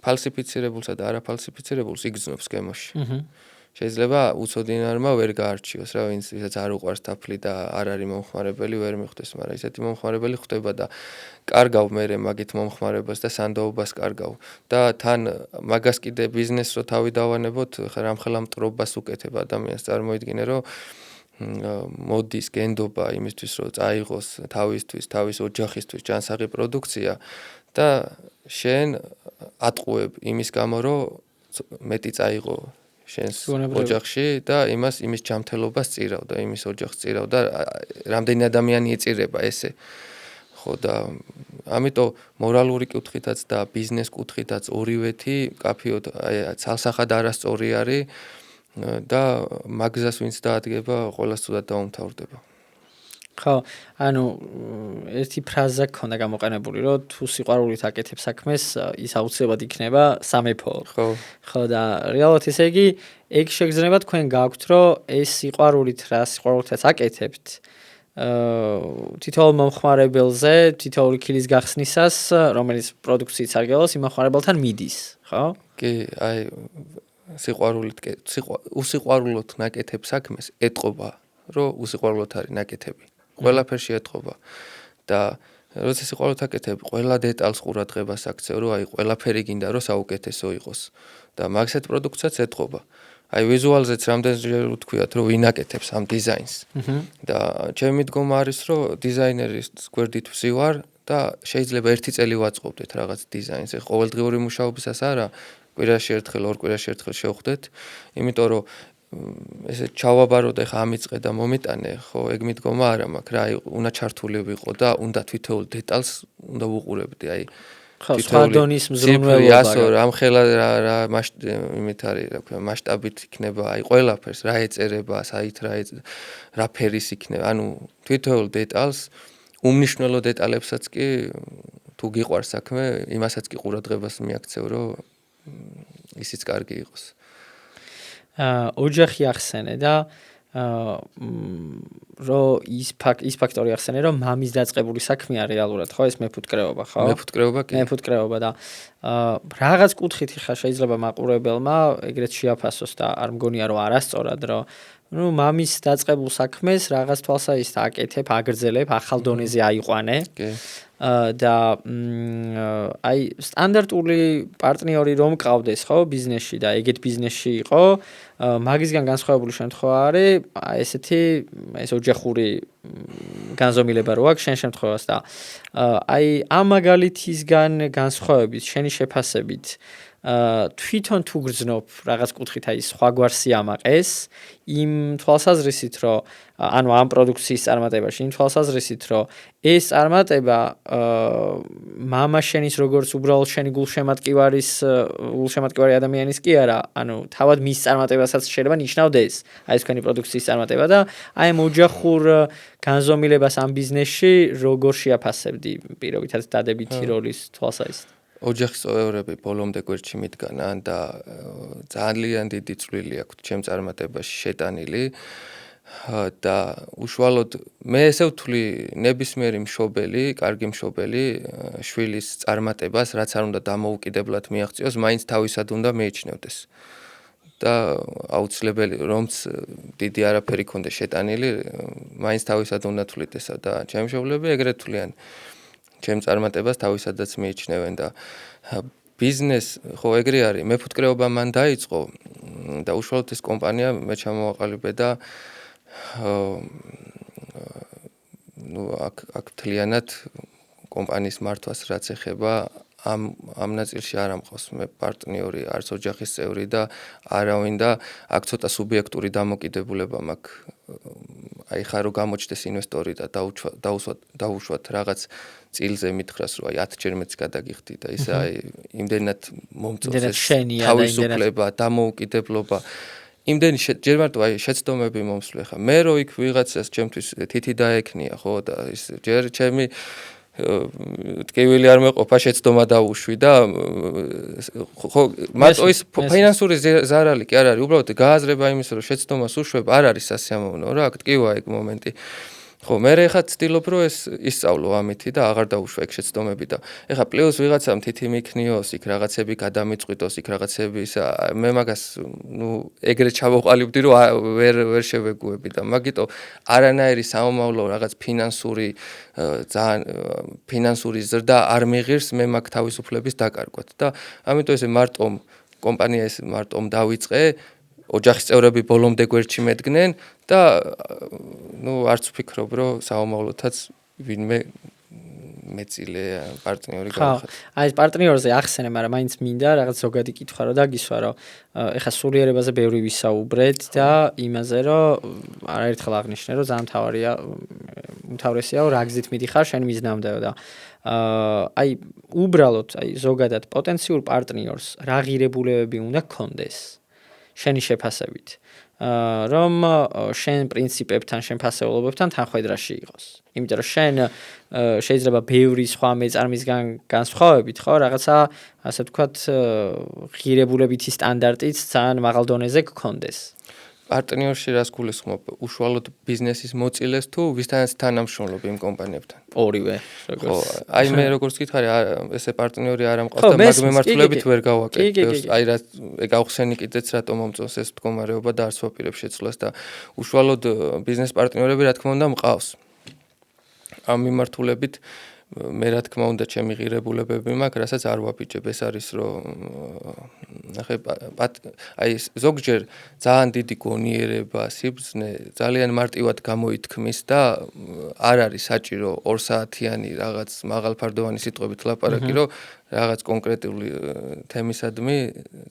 ფალსიფიცირებულსა და არაფალსიფიცირებულს იგრძნობს გემოში. შეიძლება უცოდინარმა ვერ გაარჩიოს რა, ვისაც არ უყვარს თაფლი და არ არის მომხმარებელი, ვერ მიხვდეს, მაგრამ ისეთი მომხმარებელი ხვდება და კარგავ მე მაგით მომხმარებას და სანდოობას კარგავ. და თან მაგას კიდე ბიზნესს რო თავი დავანებოთ, რამხელა მტრობას უკეთებ ადამიანს, წარმოიდგინე რომ მოდის გენდობა იმისთვის რომ წაიღოს თავისთვის, თავის ოჯახისთვის ჯანსაღი პროდუქცია და შენ ატყუებ იმის გამო რომ მეტი წაიღო შენს ოჯახში და იმის ჯანმრთელობას წირავ და იმის ოჯახს წირავ და რამდენი ადამიანი ეწირება ესე. ხო და ამიტომ მორალური კუთხითაც და ბიზნეს კუთხითაც ორივეთი კაფიოდ ცალსახად არასწორი არის და მაგზას ვინც დაადგება, ყველას ცუდად დაუმთავრდება. ხო, ანუ ერთი ფრაზა გქონდა გამოყენებული, რომ თუ სიყვარულით აკეთებ საქმეს, ის აუცილებლად იქნება სამეფო. ხო და რეალურად ესე იგი, ეგ შეგრძნება თქვენ გაქვთ, რომ ეს სიყვარულით რა სიყვარულითაც აკეთებთ, თითოეულ მომხმარებელზე, თითოეული ქილის გახსნისას, რომელიც პროდუქციით სარგებლობს, იმ მომხმარებელთან მიდის, ხო? კი, აი უსიყვარულოდ ნაკეთებ საქმეს ეტყობა, რომ უსიყვარულოდ არის ნაკეთები. ყველაფერში ეტყობა და როცა სიყვარულით აკეთებ, ყველა დეტალს ყურადღებას აქცევ, რომ აი ყველაფერი გინდა რომ საუკეთესო იყოს და მაგასეთ პროდუქციაც ეტყობა. აი ვიზუალზეც რამდენჯერ ვთქვიათ, რომ ვინ აკეთებს ამ დიზაინს. და ჩემი მიდგომა არის, რომ დიზაინერის გვერდით ვსივარ და შეიძლება 1 წელი ვაწყობდეთ რაღაც დიზაინს. ეხლა ყოველდღიური მუშაობისას არა, კვირაში ერთხელ, 2 კვირაში ერთხელ შევხვდეთ, იმიტომ რომ ესე ჩავაბარო და ხა ამიწყე და მომიტანე, ხო, ეგ მიდგომა არა მაქვს რა, აი უნდა ჩართული ვიყო და უნდა თვითეულ დეტალს უნდა ვუყურებდი, აი ხო, სხვა დონის მზრუნველობა. რამხელა რა იმით არის, რა ქვია, მასშტაბით იქნება, აი ყველაფერს რა ეწერება, საით რა ფერის იქნება, ანუ თვითეულ დეტალს, უმნიშვნელო დეტალებსაც კი თუ გიყვარს საქმე, იმასაც კი ყურადღებას მიაქცევ, რომ ისიც კარგი იყოს. ოჯახი ახსენე და რომ ის ფაქტორი ახსენე, რომ მამის დაწყებული საქმეა რეალურად, ხო, ეს მეფუტკრეობა, ხო? მეფუტკრეობა კი. მეფუტკრეობა და რაღაც კუთხით ხა შეიძლება მაყურებელმა ეგრეთ შეაფასოს და არ მგონია რომ არასწორად, რომ მამის დაწყებულ საქმეს რაღაც თვალსაჩინო აკეთებ, აგრძელებ, ახალ დონეზე აიყვანე. კი. და აი სტანდარტული პარტნიორი რომ ყავდეს, ხო, ბიზნესში და ეგეთ ბიზნესში იყო, მაგისგან განსხვავებული შემთხვევა არის, ესეთი ეს ოჯახური განზომილება რო აქვს შენ შემთხვევას და აი ამ მაგალითისგან განსხვავებით, შენი შეფასებით თვითონ თუ გრძნობ რაღაც კუთხით აი სხვაგვარ სიამაყეს იმ თვალსაზრისით რომ ანუ ამ პროდუქციის წარმატებაში იმ თვალსაზრისით რომ ეს წარმატება მამა შენის როგორც უბრალოდ შენი გულშემატკივარი ადამიანის კი არა ანუ თავად მის წარმატებასაც შეიძლება ნიშნავდეს აი ეს თქვენი პროდუქციის წარმატება და აი ამ ოჯახურ განზომილებას ამ ბიზნესში როგორ შეაფასებდი პირობითად დადებითი როლის თვალსაზრისით ოჯახის წევრები ბოლომდე გვერდში მიდგანან და ძალიან დიდი წვლილი აქვს ჩემ წარმატებაში შეტანილი და უშუალოდ მე ესე ვთვლი ნებისმიერი მშობელი, კარგი მშობელი შვილის წარმატებას რაც არ უნდა დამოუკიდებლად მიაღწიოს, მაინც თავისად უნდა მიიჩნევდეს. და აუცილებელი რომც დიდი არაფერი ქონდეს შეტანილი, მაინც თავისად უნდა თვლიდესა და ჩემი მშობლები ეგრეთ თვლიან. ჩემ წარმატებას თავისადაც მიიჩნევენ და ბიზნეს ხო ეგრე არის მეფუტკრეობა მან დაიწყო და უშუალოდ ეს კომპანია მე ჩამოვაყალიბე და აქ თლიანად კომპანიის მართვას რაც ეხება ამ ნაწილში არ ამყავს მე პარტნიორი არც ოჯახის წევრი და არავინ და აქ ცოტა სუბიექტური დამოკიდებულება მაქვს აი ხა რო გამოჩნდეს ინვესტორი და დაუშვათ რაღაც წილზე მითხრას რომ აი 10 ჯერ მეც გადაგიხდი და ისე აი იმდენად მომწონს ეს თავისუფლება, დამოუკიდებლობა იმდენი ჯერ მარტო აი შეცდომები მომსვლე ხა მე რო იქ ვიღაცას ჩემთვის თითი დაექნია ხო და ის ჯერ ჩემი ტკივილი არ მეყოფა შეცდომა დაუშვი და ხო მარტო ის ფინანსური ზარალი კი არ არის უბრალოდ გააზრება იმის რომ შეცდომას უშვებ არ არის სასიამოვნო რა აქ ტკივა ეგ მომენტი ხო მე ეხლა ცდილობ რომ ეს ისწავლო ამითი და აღარ დაუშვა ეგ შეცდომები და ეხლა პლუს ვიღაცამ თითი მიქნიოს იქ რაღაცები გადამიწყვიტოს იქ რაღაცები ისა მე მაგას ნუ ეგრე ჩავოყალიბდი რომ ვერ შევეგუები და მაგიტო არანაირი სამომავლო რაღაც ფინანსური ძალიან ფინანსური ზრდა არ მიღირს მე მაგ თავისუფლების დაკარგვად და ამიტომ ესე მარტომ კომპანია ეს მარტომ დავიწყე ოჯახის წევრები ბოლომდე გვერდში მედგნენ და ნუ არც ვფიქრობ რომ საომავლოთაც ვინმე მეწილე პარტნიორი გავხარ. აი ეს პარტნიორზე ახსენე, მაგრამ მაინც მინდა რაღაც ზოგადი კითხვა რომ დაგისვა, რომ ეხა სულიერებაზე ბევრი ვისაუბრეთ და იმაზე რომ არაერთხელ აღნიშნე რომ ძალიან უმთავრესია რა გზით მიდიხარ შენ მიზნამდე და აი უბრალოდ აი ზოგადად პოტენციურ პარტნიორს რა ღირებულებები უნდა გქონდეს შენი შეფასებით რომ შენ პრინციპებთან, შენ ფასეულობებთან თანხვედრაში იყოს. იმიტომ რომ შენ შეიძლება ბევრი სხვა მეწარმისგან განსხვავებით, ხო, რაღაცა ასე ვთქვათ, ღირებულებითი სტანდარტიც ძალიან მაღალ დონეზე გქონდეს. პარტნიორში რას გულისხმობ? უშუალოდ ბიზნესის მოწილეს თუ ვისთანაც თანამშრომლობ იმ კომპანიებთან? ორივე, ხო, აი მე როგორც გითხარი, ესე პარტნიორი არ ამყავს და მაგ მემართულებით ვერ გავაკეთებ. აი რა ეგ ახსენი კიდეც რატომ მომწონს ეს მდგომარეობა და არც ვაპირებ შეცვლას და უშუალოდ ბიზნეს პარტნიორები რა თქმა უნდა მყავს. ამ მიმართულებით მე რა თქმა უნდა ჩემი ღირებულებები მაქვს, რასაც არ ვაბიჯებ, ეს არის რომ ნახე აი ზოგჯერ ძალიან დიდი გონიერება, სიბრძნე ძალიან მარტივად გამოითქმის და არ არის საჭირო 2 საათიანი რაღაც მაღალფარდოვანი სიტყვებით ლაპარაკი, რომ რაღაც კონკრეტული თემისადმი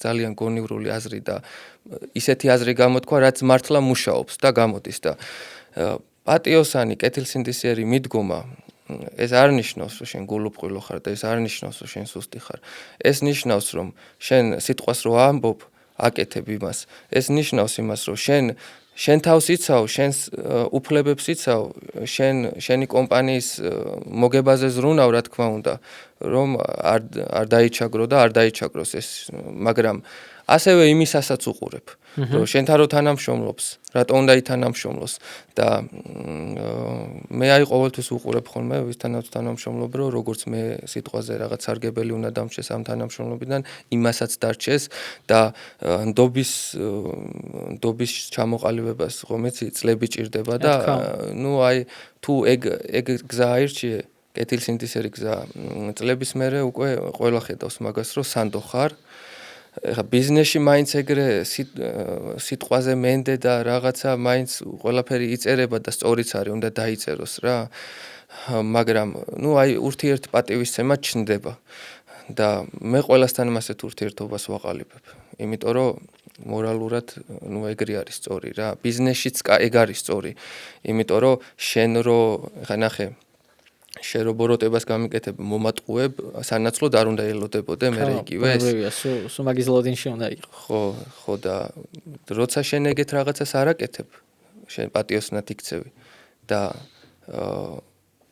ძალიან გონივრული აზრი და ისეთი აზრი გამოთქვა, რაც მართლა მუშაობს და გამოდის და პატიოსანი კეთილსინდისიერი მიდგომა ეს არ ნიშნავს რომ შენ გულუბრყვილო ხარ და ეს არ ნიშნავს რომ შენ სუსტი ხარ. ეს ნიშნავს რომ შენ სიტყვას რო ამბობ, აკეთებ იმას. ეს ნიშნავს იმას რომ შენ თავს იცავ, შენს უფლებებს იცავ, შენი კომპანიის მოგებაზე ზრუნავ, რა თქმა უნდა, რომ არ დაიჩაგრო და არ დაიჩაგროს ეს, მაგრამ ასევე იმისასაც უყურებ, რომ შენთან რო თანამშრომლობს, რატო უნდა ითანამშრომლოს და მე აი ყოველთვის უყურებ ხოლმე ვისთანაც თანამშრომლობ, რომ როგორც მე სიტყვაზე რაღაც სარგებელი უნდა დამრჩეს ამ თანამშრომლობიდან, იმასაც დარჩეს და ნდობის ჩამოყალიბებას ხომეც წლები ჭირდება და ნუ აი თუ ეგ გზა აირჩიე, კეთილსინდისერი გზა, წლების მერე უკვე ყველა ხედავს მაგას, რომ სანდო ხარ. ეხა ბიზნესში მაინც ეგრე სიტყვაზე მენდე და რაღაცა მაინც ყველაფერი იწერება და სწორიც არის, უნდა დაიწეროს რა. მაგრამ ნუ აი ურთიერთპატივისცემა ჩნდება და მე ყველასთან მასეთ ურთიერთობას ვაყალიბებ. იმიტომ რომ მორალურად ნუ ეგრე არის სწორი რა. ბიზნესშიც ეგ არის სწორი. იმიტომ რომ შენ რო ეხა ნახე შენ რო ბოროტებას გამიკეთებ, მომატყუებ, სანაცვლოდ არ უნდა ელოდებოდე მე იგივე ეს. სულ მაგის ლოდინში უნდა იყო. ხო და როცა შენ ეგეთ რაღაცას არ აკეთებ, შენ პატიოსნად იქცევი და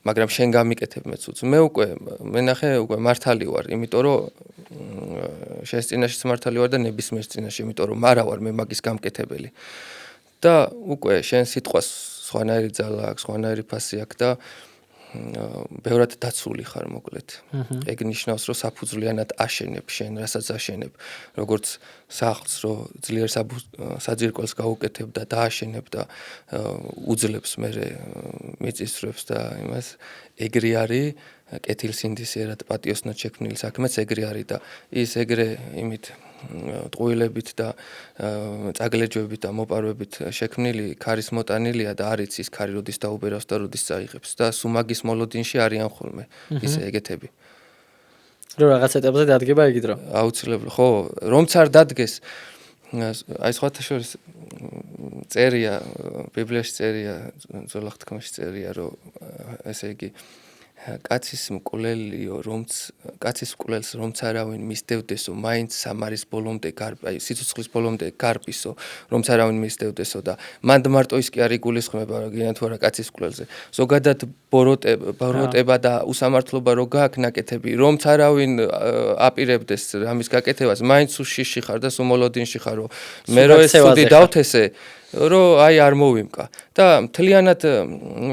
მაგრამ შენ გამიკეთებ მეც. მე ნახე უკვე მართალი ვარ, იმიტომ რომ შენს წინაშეც მართალი ვარ და ნებისმიერ წინაშე, იმიტომ რომ არა ვარ მე მაგის გამკეთებელი. და უკვე შენ სიტყვას სხვანაირი ძალა აქვს, სხვანაირი ფასი აქვს და ბევრად დაცული ხარ მოკლედ. ეგ ნიშნავს რომ საფუძვლიანად აშენებ შენ, რასაც აშენებ, როგორც სახლს რო ძლიერ საძირკველს გაუკეთებ და დააშენებ და უძლებს მე მიწისძვრებს და იმას, ეგრე არის კეთილსინდისიერად პატიოსნად შექმნილი საქმეც ეგრე არის და ის ეგრე იმით ტყუილებით და წაგლეჯვებით და მოპარვებით შექმნილი ქარის მოტანილია და არ იცის ქარი როდის დაუბერავს და როდის წაიღებს და სუმაგის მოლოდინში არიან ხოლმე ისე ეგეთები. რომ რაღაც ეტაპზე დადგება იგი დრო. აუცილებლად, ხო, რომც არ დადგეს აი სხვათა შორის წერია, ბიბლიაში წერია, ძველახთქმაში წერია, რომ ესე იგი კაცის მკვლელს რომც არავინ მისდევდესო, მაინც სამარის ბოლომდე აი სიცოცხლის ბოლომდე გარბისო, რომც არავინ მისდევდესო და მანდ მარტო ის კი არ იგულისხმება, გინდა თუ არა კაცის მკვლელზე. ზოგადად ბოროტება და უსამართლობა რო გააქვს ნაკეთები, რომც არავინ აპირებდეს ამის გაკეთებას, მაინც უშიში ხარ და სუმოლოდინში ხარო. მე რო ეს ცუდი დავთესე რომ აი არ მოვიმკა და მთლიანად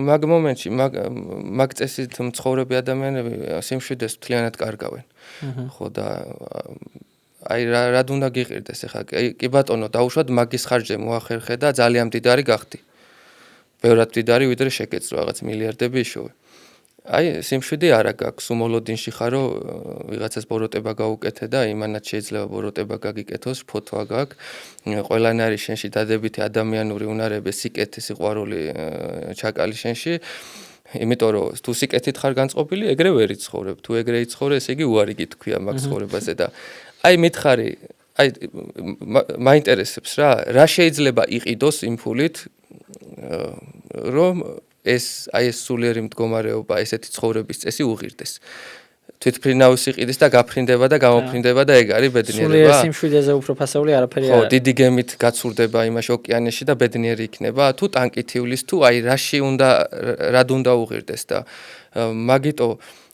მაგ მომენტში მაგ წესით მცხოვრები ადამიანები სიმშვიდეს მთლიანად კარგავენ. ხო და აი რად უნდა გიყირდეს ახლა კი ბატონო დაუშვათ მაგის ხარჯზე მოახერხე და ძალიან მდიდარი გახდი. ბევრად მდიდარი ვიდრე შეკეცრო რაღაც მილიარდები იშოვე. აი სიმშვიდე არა გაქვს სუმოლოდინში ხარო ვიღაცას ბოროტება გაუკეთე და იმანაც შეიძლება ბოროტება გაგიკეთოს ფოთვა გაქვს ყველანაირი შენში დადებითი ადამიანური უნარები სიკეთე სიყვარული ჩაკალი შენში იმიტომ რომ თუ სიკეთით ხარ განწყობილი ეგრე ვერ იცხოვრებ თუ ეგრე იცხოვრე ესე იგი უარი გითქვია მაგ ცხოვრებაზე და აი მითხარი აი მაინტერესებს რა შეიძლება იყიდოს იმ ფულით რომ ეს სულიერი მდგომარეობა ესეთი ცხოვრების წესი უღირდეს. თვითფრინავის იყიდეს და გაფრინდება და გამოფრინდება და ეგ არის ბედნიერება. სულიერ სიმშვიდეზე უფრო ფასეული არაფერი არ არის. ხო, დიდი გემით გაცურდება იმაში ოკეანეში და ბედნიერი იქნება, თუ ტანკით ივლის, თუ აი რად უნდა უღირდეს და მაგიტო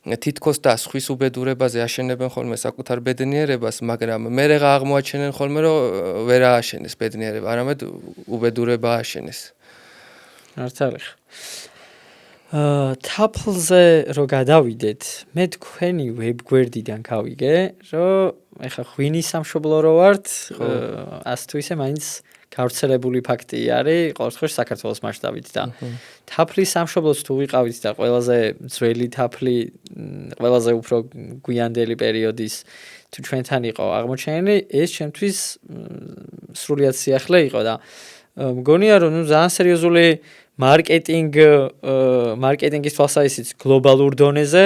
თითქოს და სხვის უბედურებაზე აშენებენ ხოლმე საკუთარ ბედნიერებას, მაგრამ მე რა აღმოაჩენენ ხოლმე რომ ვერ ააშენეს ბედნიერება, არამედ უბედურება ააშენეს. არც არის. თაფლზე რო გადავიდეთ, მე თქვენი ვებგვერდიდან გავიგე, რომ ეხა ღვინის სამშობლო რო ვართ, ასე თუ ისე მაინც გავრცელებული ფაქტი არის ყოველ შემთხვევაში საქართველოს მასშტაბით და თაფლის სამშობლოს თუ ვიყავით და ყველაზე ძველი თაფლი, ყველაზე უფრო გვიანდელი პერიოდის თუ ჩვენთან იყო აღმოჩენილი, ეს ჩემთვის სრულიად სიახლე იყო და მგონია რომ ძალიან სერიოზული მარკეტინგის თვალსაზრისით გლობალურ დონეზე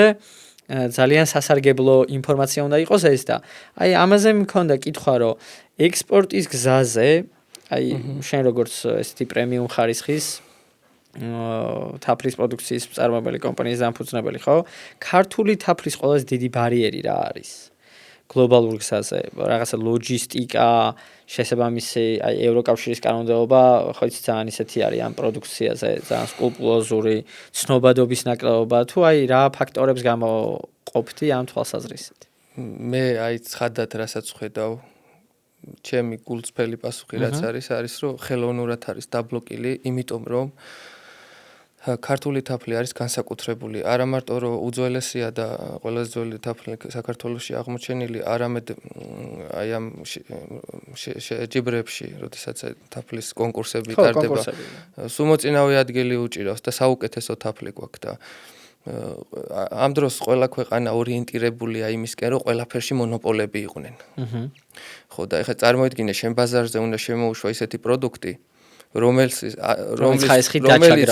ძალიან სასარგებლო ინფორმაცია უნდა იყოს ეს და აი ამაზე მქონდა კითხვა რომ ექსპორტის გზაზე აი შენ როგორც ესეთი პრემიუმ ხარისხის თაფლის პროდუქციის მწარმოებელი კომპანიის დამფუძნებელი ხო? ქართული თაფლის ყველაზე დიდი ბარიერი რა არის? გლობალურ გზაზე, რაღაცა ლოჯისტიკა, შესაბამისი აი ევროკავშირის კანონმდებლობა, ხო იცი ძალიან ისეთი არის ამ პროდუქციაზე, ძალიან სკრუპულოზური ცნობადობის ნაკლებობა, თუ აი რა ფაქტორებს გამოყოფთი ამ თვალსაზრისით? მე აი ცხადად რასაც ხედავ, ჩემი გულწრფელი პასუხი რაც არის რომ ხელოვნურად არის დაბლოკილი, იმიტომ რომ ქართული თაფლი არის განსაკუთრებული. არა მარტო რომ უძველესია და ყველაზე ძველი თაფლი საქართველოში აღმოჩენილი, არამედ აი ამ ჯიბრებში, როდესაც თაფლის კონკურსები ტარდება, სუმოწინავე ადგილი უჭირავს და საუკეთესო თაფლი გვაქვს და ამ დროს ყველა ქვეყანა ორიენტირებულია იმისკენ, რომ ყველაფერში მონოპოლები იყვნენ. ხო და ეხლა წარმოიდგინე, შენ ბაზარზე უნდა შემოუშვა ისეთი პროდუქტი, რომელიც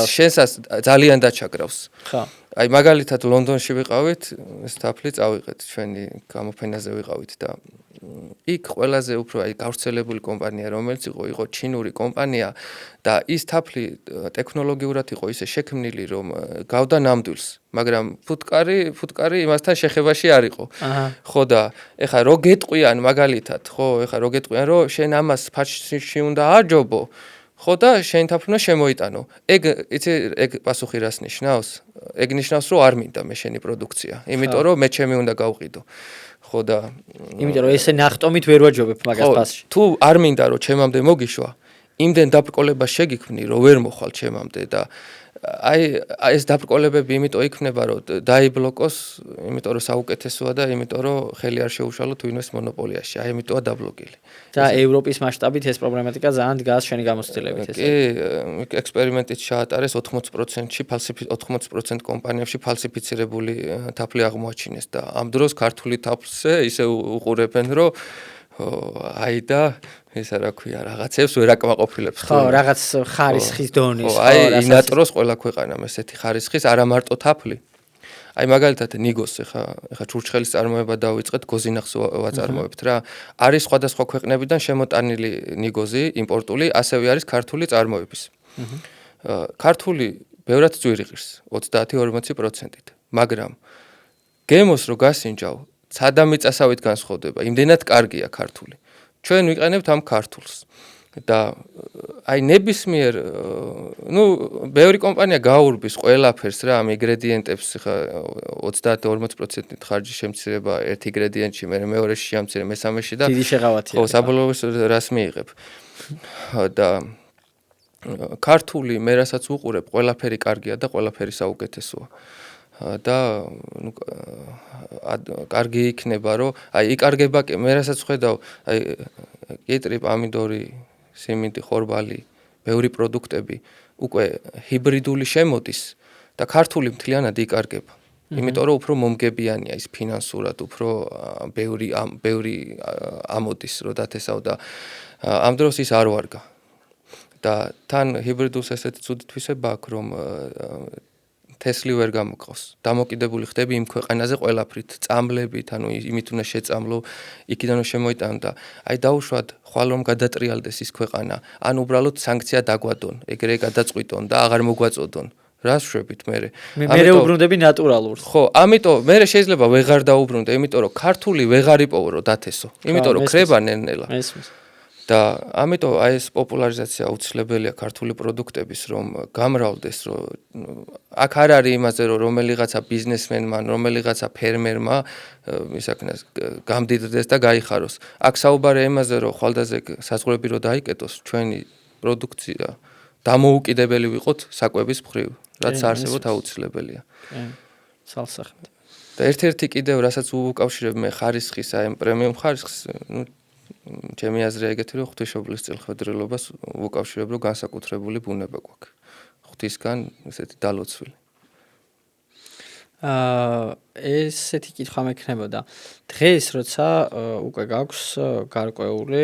შენსაც ძალიან დაჩაგრავს. ხო. აი მაგალითად ლონდონში ვიყავით, ეს თაფლი წავიღეთ, ჩვენი გამოფენაზე ვიყავით და იქ ყველაზე უფრო აი გავრცელებული კომპანია რომელიც იყო ჩინური კომპანია და ის თაფლი ტექნოლოგიურად იყო ისე შექმნილი რომ გავდა ნამდვილს, მაგრამ ფუტკარი იმასთან შეხებაში არ იყო. ხო და ეხა რო გეტყვიან მაგალითად, ხო, ეხა რო გეტყვიან რომ შენ ამას ფაშში უნდა აჯობო ხო და შენ თაფლმა შემოიტანო. ეგ პასუხი რას ნიშნავს? ეგ ნიშნავს რომ არ მინდა მე შენი პროდუქცია, იმიტომ რომ მე ჩემი უნდა გავყიდო. ხო და იმიტომ რომ ესე ნახტომით ვერ ვაჯობებ მაგას ფასში. თუ არ მინდა რომ ჩემამდე მოგიშვა, იმდენ დაბრკოლება შეგიქმნი რომ ვერ მოხვალ ჩემამდე და აი ეს დაბრკოლებები იმიტომ იქნება რომ დაიბლოკოს, იმიტომ რომ საუკეთესოა და იმიტომ რომ ხელი არ შეუშალო თუ ინვეს მონოპოლიაში. აი ამიტოა დაბლოკილი. და ევროპის მასშტაბით ეს პრობლემატიკა ძალიან დგას შენი გამოცდილებით ესე. კი, ექსპერიმენტით ჩაატარეს 80% კომპანიებში ფალსიფიცირებული თაფლი აღმოაჩინეს და ამ დროს ქართული თაფლზე ისე უყურებენ რომ აი და ისა რა ქვია რაღაცებს ვერ აკმაყოფილებს ხო რაღაც ხარისხის დონის ხო აი ინატროს ყველა ქვეყანამ ესეთი ხარისხის არა მარტო თაფლი აი მაგალითად ნიგოს ეხა ჩურჩხელის წარმოება დავიწყეთ გოზინახს ვაწარმოებთ რა არის სხვადასხვა ქვეყნებიდან შემოტანილი ნიგოზი იმპორტული ასევე არის ქართული წარმოების ქართული ბევრად ძვირი ღირს 30-40%-ით. მაგრამ გემოს რო გასინჯავ, სადა მიწასავით განსხვავდება, იმდენად კარგია ქართული. ჩვენ ვიყენებთ ამ ქართულს. და აი ნებისმიერ ბევრი კომპანია გაურბის ყველაფერს რა ამ ინგრედიენტებს ხა 30-40%-ით ხარჯი შემცირება ერთ ინგრედიენტში, მეორეში შემცირება, მესამეში და დიდი შეღავათია. ხო, საბოლოოს რას მიიღებ. და ქართული მე რასაც უყურებ, ყველაფერი კარგია და ყველაფერი საუკეთესოა. და კარგი იქნება, რომ აი იკარგება, მე რასაც ხედავ, აი კიტრი, პამიდორი, სიმინდი, ხორბალი, ბევრი პროდუქტები უკვე ჰიბრიდული შემოდის და ქართული მთლიანად იკარგება. იმიტომ რომ უფრო მომგებიანია ის ფინანსურად, უფრო ბევრი ამოდის, რომ დათესავ და ამ დროს ის არ ვარგა. და თან ჰიბრიდულს ესეთი ცუდი თვისება აქვს, რომ თესლი ვერ გამოყავს. დამოკიდებული ხდები იმ ქვეყანაზე ყველაფრით, წამლებით, ანუ იმით უნდა შეწამლო, იქიდან რომ შემოიტანო და აი დაუშვათ, ხვალ რომ გადატრიალდეს ის ქვეყანა, ან უბრალოდ სანქცია დაგვადონ, ეგრე გადაწყვიტონ და აღარ მოგვაწოდონ. რას შვებით მე? მე უბრუნდები ნატურალურს. ხო, ამიტომ მე შეიძლება ვეღარ დაუბრუნდე, იმიტომ რომ ქართული ვეღარ იპოვო რომ დათესო. იმიტომ რომ ქრება ნელ-ნელა. და ამიტომ აი ეს პოპულარიზაცია აუცილებელია ქართული პროდუქტების, რომ გამრავლდეს, რომ აქ არ არის იმაზე, რომ რომელიღაცა ბიზნესმენმა, რომელიღაცა ფერმერმა ისაკნას გამდიდრდეს და გაიხაროს. აქ საუბარია იმაზე, რომ ხვალდაზე საზღვრები რო დაიკეტოს, ჩვენი პროდუქცია დამოუკიდებელი ვიყოთ საკვების მხრივ, რაც არსებობთ აუცილებელია. სალსახად. და ერთ-ერთი კიდევ, რასაც უკავშირებ მე ხარისხის, აი პრემიუმ ხარისხს, ჩემი აზრია ეგეთი, რომ ღვთისმშობლის წელხვედრილობას ვუკავშირებ, რომ განსაკუთრებული ბუნება გვაქვს. ღვთისგან ესეთი დალოცვილი. ესეთი კითხვა მექნებოდა. დღეს როცა უკვე გაქვს გარკვეული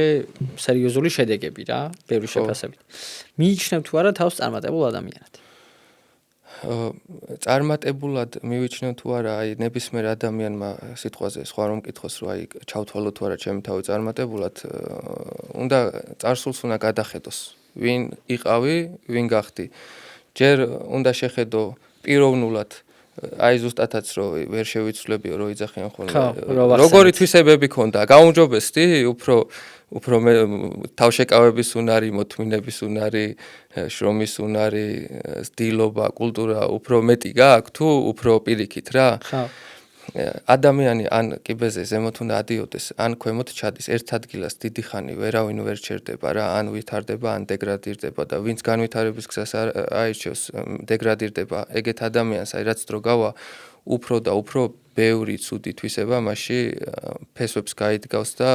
სერიოზული შედეგები რა, ბევრი შეფასებით. მიიჩნევ თუ არა თავს წარმატებულ ადამიანად? წარმატებულად მივიჩნევ თუ არა, აი ნებისმიერ ადამიანმა სიტყვაზე სხვა რომ მკითხოს, რომ აი ჩავთვალო თუ არა ჩემი თავი წარმატებულად, უნდა წარსულს უნდა გადახედოს. ვინ იყავი, ვინ გახდი. ჯერ უნდა შეხედო პიროვნულად აი ზუსტადაც რომ ვერ შევიცვლებიო რომ იძახიან ხოლმე როგორი თვისებები ქონდა გაუმჯობესდი უფრო მე თავშეკავების უნარი მოთმინების უნარი შრომის უნარი სტილობა კულტურა უფრო მეტი გააქვს თუ უფრო პირიქით რა ადამიანი ან კიბეზე ზემოთ უნდა ადიოდეს ან ქვემოთ ჩადის ერთ ადგილას დიდი ხანი ვერავინ ვერ ჩერდება რა ან ვითარდება ან დეგრადირდება და ვინც განვითარების გზას აირჩევს დეგრადირდება ეგეთ ადამიანს აი რაც დრო გავა უფრო და უფრო ბევრი ცუდი თვისება მასში ფესვებს გაიდგავს და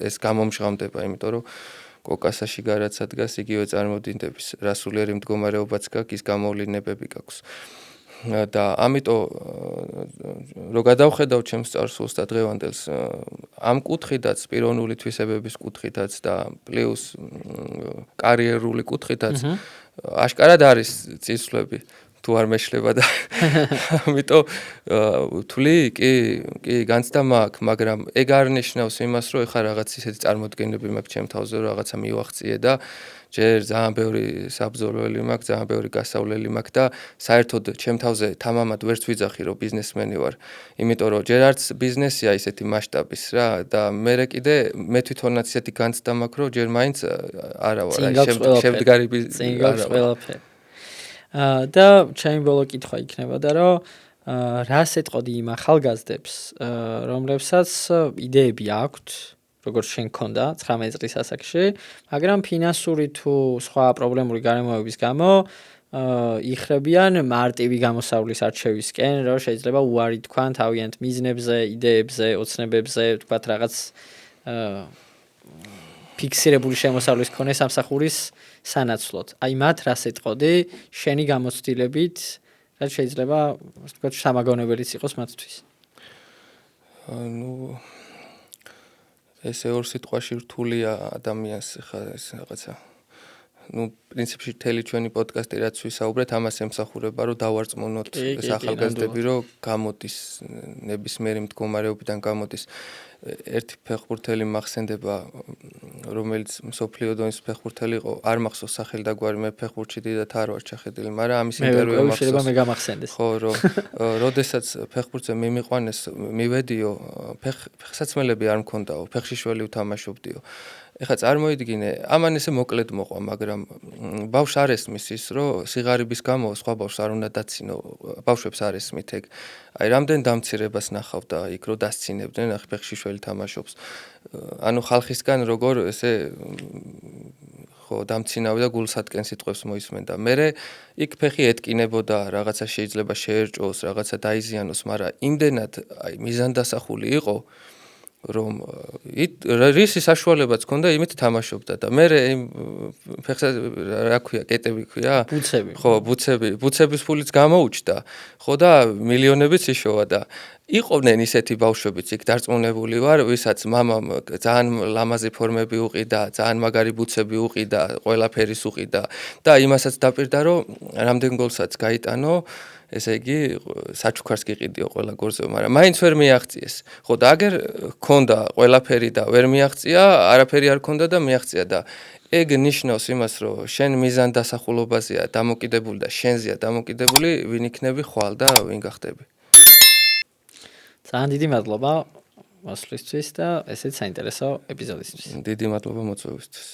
ეს გამომჟღავდება იმიტომ რომ კოკასაში გარაცა დგას იგივე წარმოდინდების რასულიერი მდგომარეობაც გაქვს ის გამოვლინებები გაქვს და ამიტომ რო გადავხედავ ჩემს წარსულს და დღევანდელს ამ კუთხიდაც პიროვნული თვისებების კუთხიდაც და პლუს კარიერული კუთხიდაც აშკარად არის წინსვლები თუ არ მეშლება და ამიტომ თვლი კი განცდა მაქვს მაგრამ ეგ არ ნიშნავს იმას რომ ეხა რაღაც ისეთი წარმოდგენები მაქვს ჩემ თავზე რომ რაღაცა მივახციე და ჯერ ძალიან ბევრი საბრძოლველი მაქვს, ძალიან ბევრი გასავლელი მაქვს და საერთოდ ჩემ თავზე თამამად ვერც ვიძახი რომ ბიზნესმენი ვარ. იმიტომ რომ ჯერ არც ბიზნესია ისეთი მასშტაბის რა და მე კიდე მე თვითონაც ისეთი განცდა მაქვს რომ ჯერ მაინც არა ვარ აი შემდგარი ბიზნესი. და ჩემი ბოლო კითხვა იქნებოდა რომ რას ეტყოდი იმ ახალგაზრდებს, რომლებსაც იდეები აქვთ როგორც შენ ქონდა 19 წლის ასაკში, მაგრამ ფინანსური თუ სხვა პრობლემური გარემოებების გამო იხრებიან მარტივი გამოსავლის არჩევისკენ, რომ შეიძლება უარი თქვან თავიანთ მიზნებზე, იდეებზე, ოცნებებზე, თქვათ რაღაც ფიქსირებული შემოსავლის მქონე სამსახურის სანაცვლოდ. აი მათ რას ეტყოდი შენი გამოცდილებით, რაც შეიძლება თქვათ სამაგონებელიც იყოს მათთვის. ნუ ესე ორ სიტყვაში რთულია ადამიანს ხა ეს რაღაცა. ნუ პრინციპში მთელი ჩვენი პოდკასტი რაც ვისაუბრეთ, ამას ემსახურება, რომ დავარწმუნოთ ეს ახალგაზრდები, რომ გამოდის ნებისმიერი მდგომარეობიდან გამოდის. ერთი ფეხბურთელი მახსენდება, რომელიც მსოფლიო დონის ფეხბურთელი იყო, არ მახსოვს სახელი და გვარი, მე ფეხბურთში დიდად არ ვარ ჩახედილი, მაგრამ ამის ინტერვიუ მახსოვს. შეიძლება მე გამახსენდეს. ხო, რომ როდესაც ფეხბურთზე მიმიყვანეს, მივედიო, ფეხსაცმელები არ მქონდაო, ფეხშიშველი ვთამაშობდიო. ეხლა წარმოიდგინე, ამან ესე მოკლედ მოყვა, მაგრამ ბავშვს არ ესმის ის, რომ სიღარიბის გამო სხვა ბავშვს არ უნდა დაცინო, ბავშვებს არ ესმით ეგ. აი, რამდენ დამცირებას ნახავდა იქ, რომ დასცინებდნენ, ახ ფეხშიშველი თამაშობს. ანუ ხალხისგან როგორ ესე ხო დამცინავი და გულსატკენ სიტყვებს მოისმენდა. მერე იქ ფეხი ეთკინებოდა, რაღაცა შეიძლება შეერჭოს, რაღაცა დაიზიანოს, მაგრამ იმდენად აი მიზანდასახული იყო, რომ რისი საშუალებაც ჰქონდა, იმით თამაშობდა და მერე იმ ფეხსა რა ქვია, კეტები ქვია? ბუცები. ხო, ბუცების ფულიც გამოუჩდა. ხო და მილიონებიც იშოვა და იყვნენ ისეთი ბავშვებიც იქ დარწმუნებული ვარ, ვისაც მამამ ძალიან ლამაზი ფორმები უყიდა, ძალიან მაგარი ბუცები უყიდა, ყველაფერის უყიდა და იმასაც დაპირდა, რომ რამდენ გოლსაც გაიტანო, ესე იგი საჩუქარს გიყიდიო ყველა გორზე, მაგრამ მაინც ვერ მიაღწიეს. ხო და აგერ ჰქონდა ყველაფერი და ვერ მიაღწია, არაფერი არ ჰქონდა და მიაღწია და ეგ ნიშნავს იმას, რომ შენ მიზანდასახულობაზეა დამოკიდებული და შენზეა დამოკიდებული, ვინ იქნები ხვალ და ვინ გახდები. ძალიან დიდი მადლობა მოსვლისთვის და ესეც საინტერესო ეპიზოდისთვის. დიდი მადლობა მოწვევისთვის.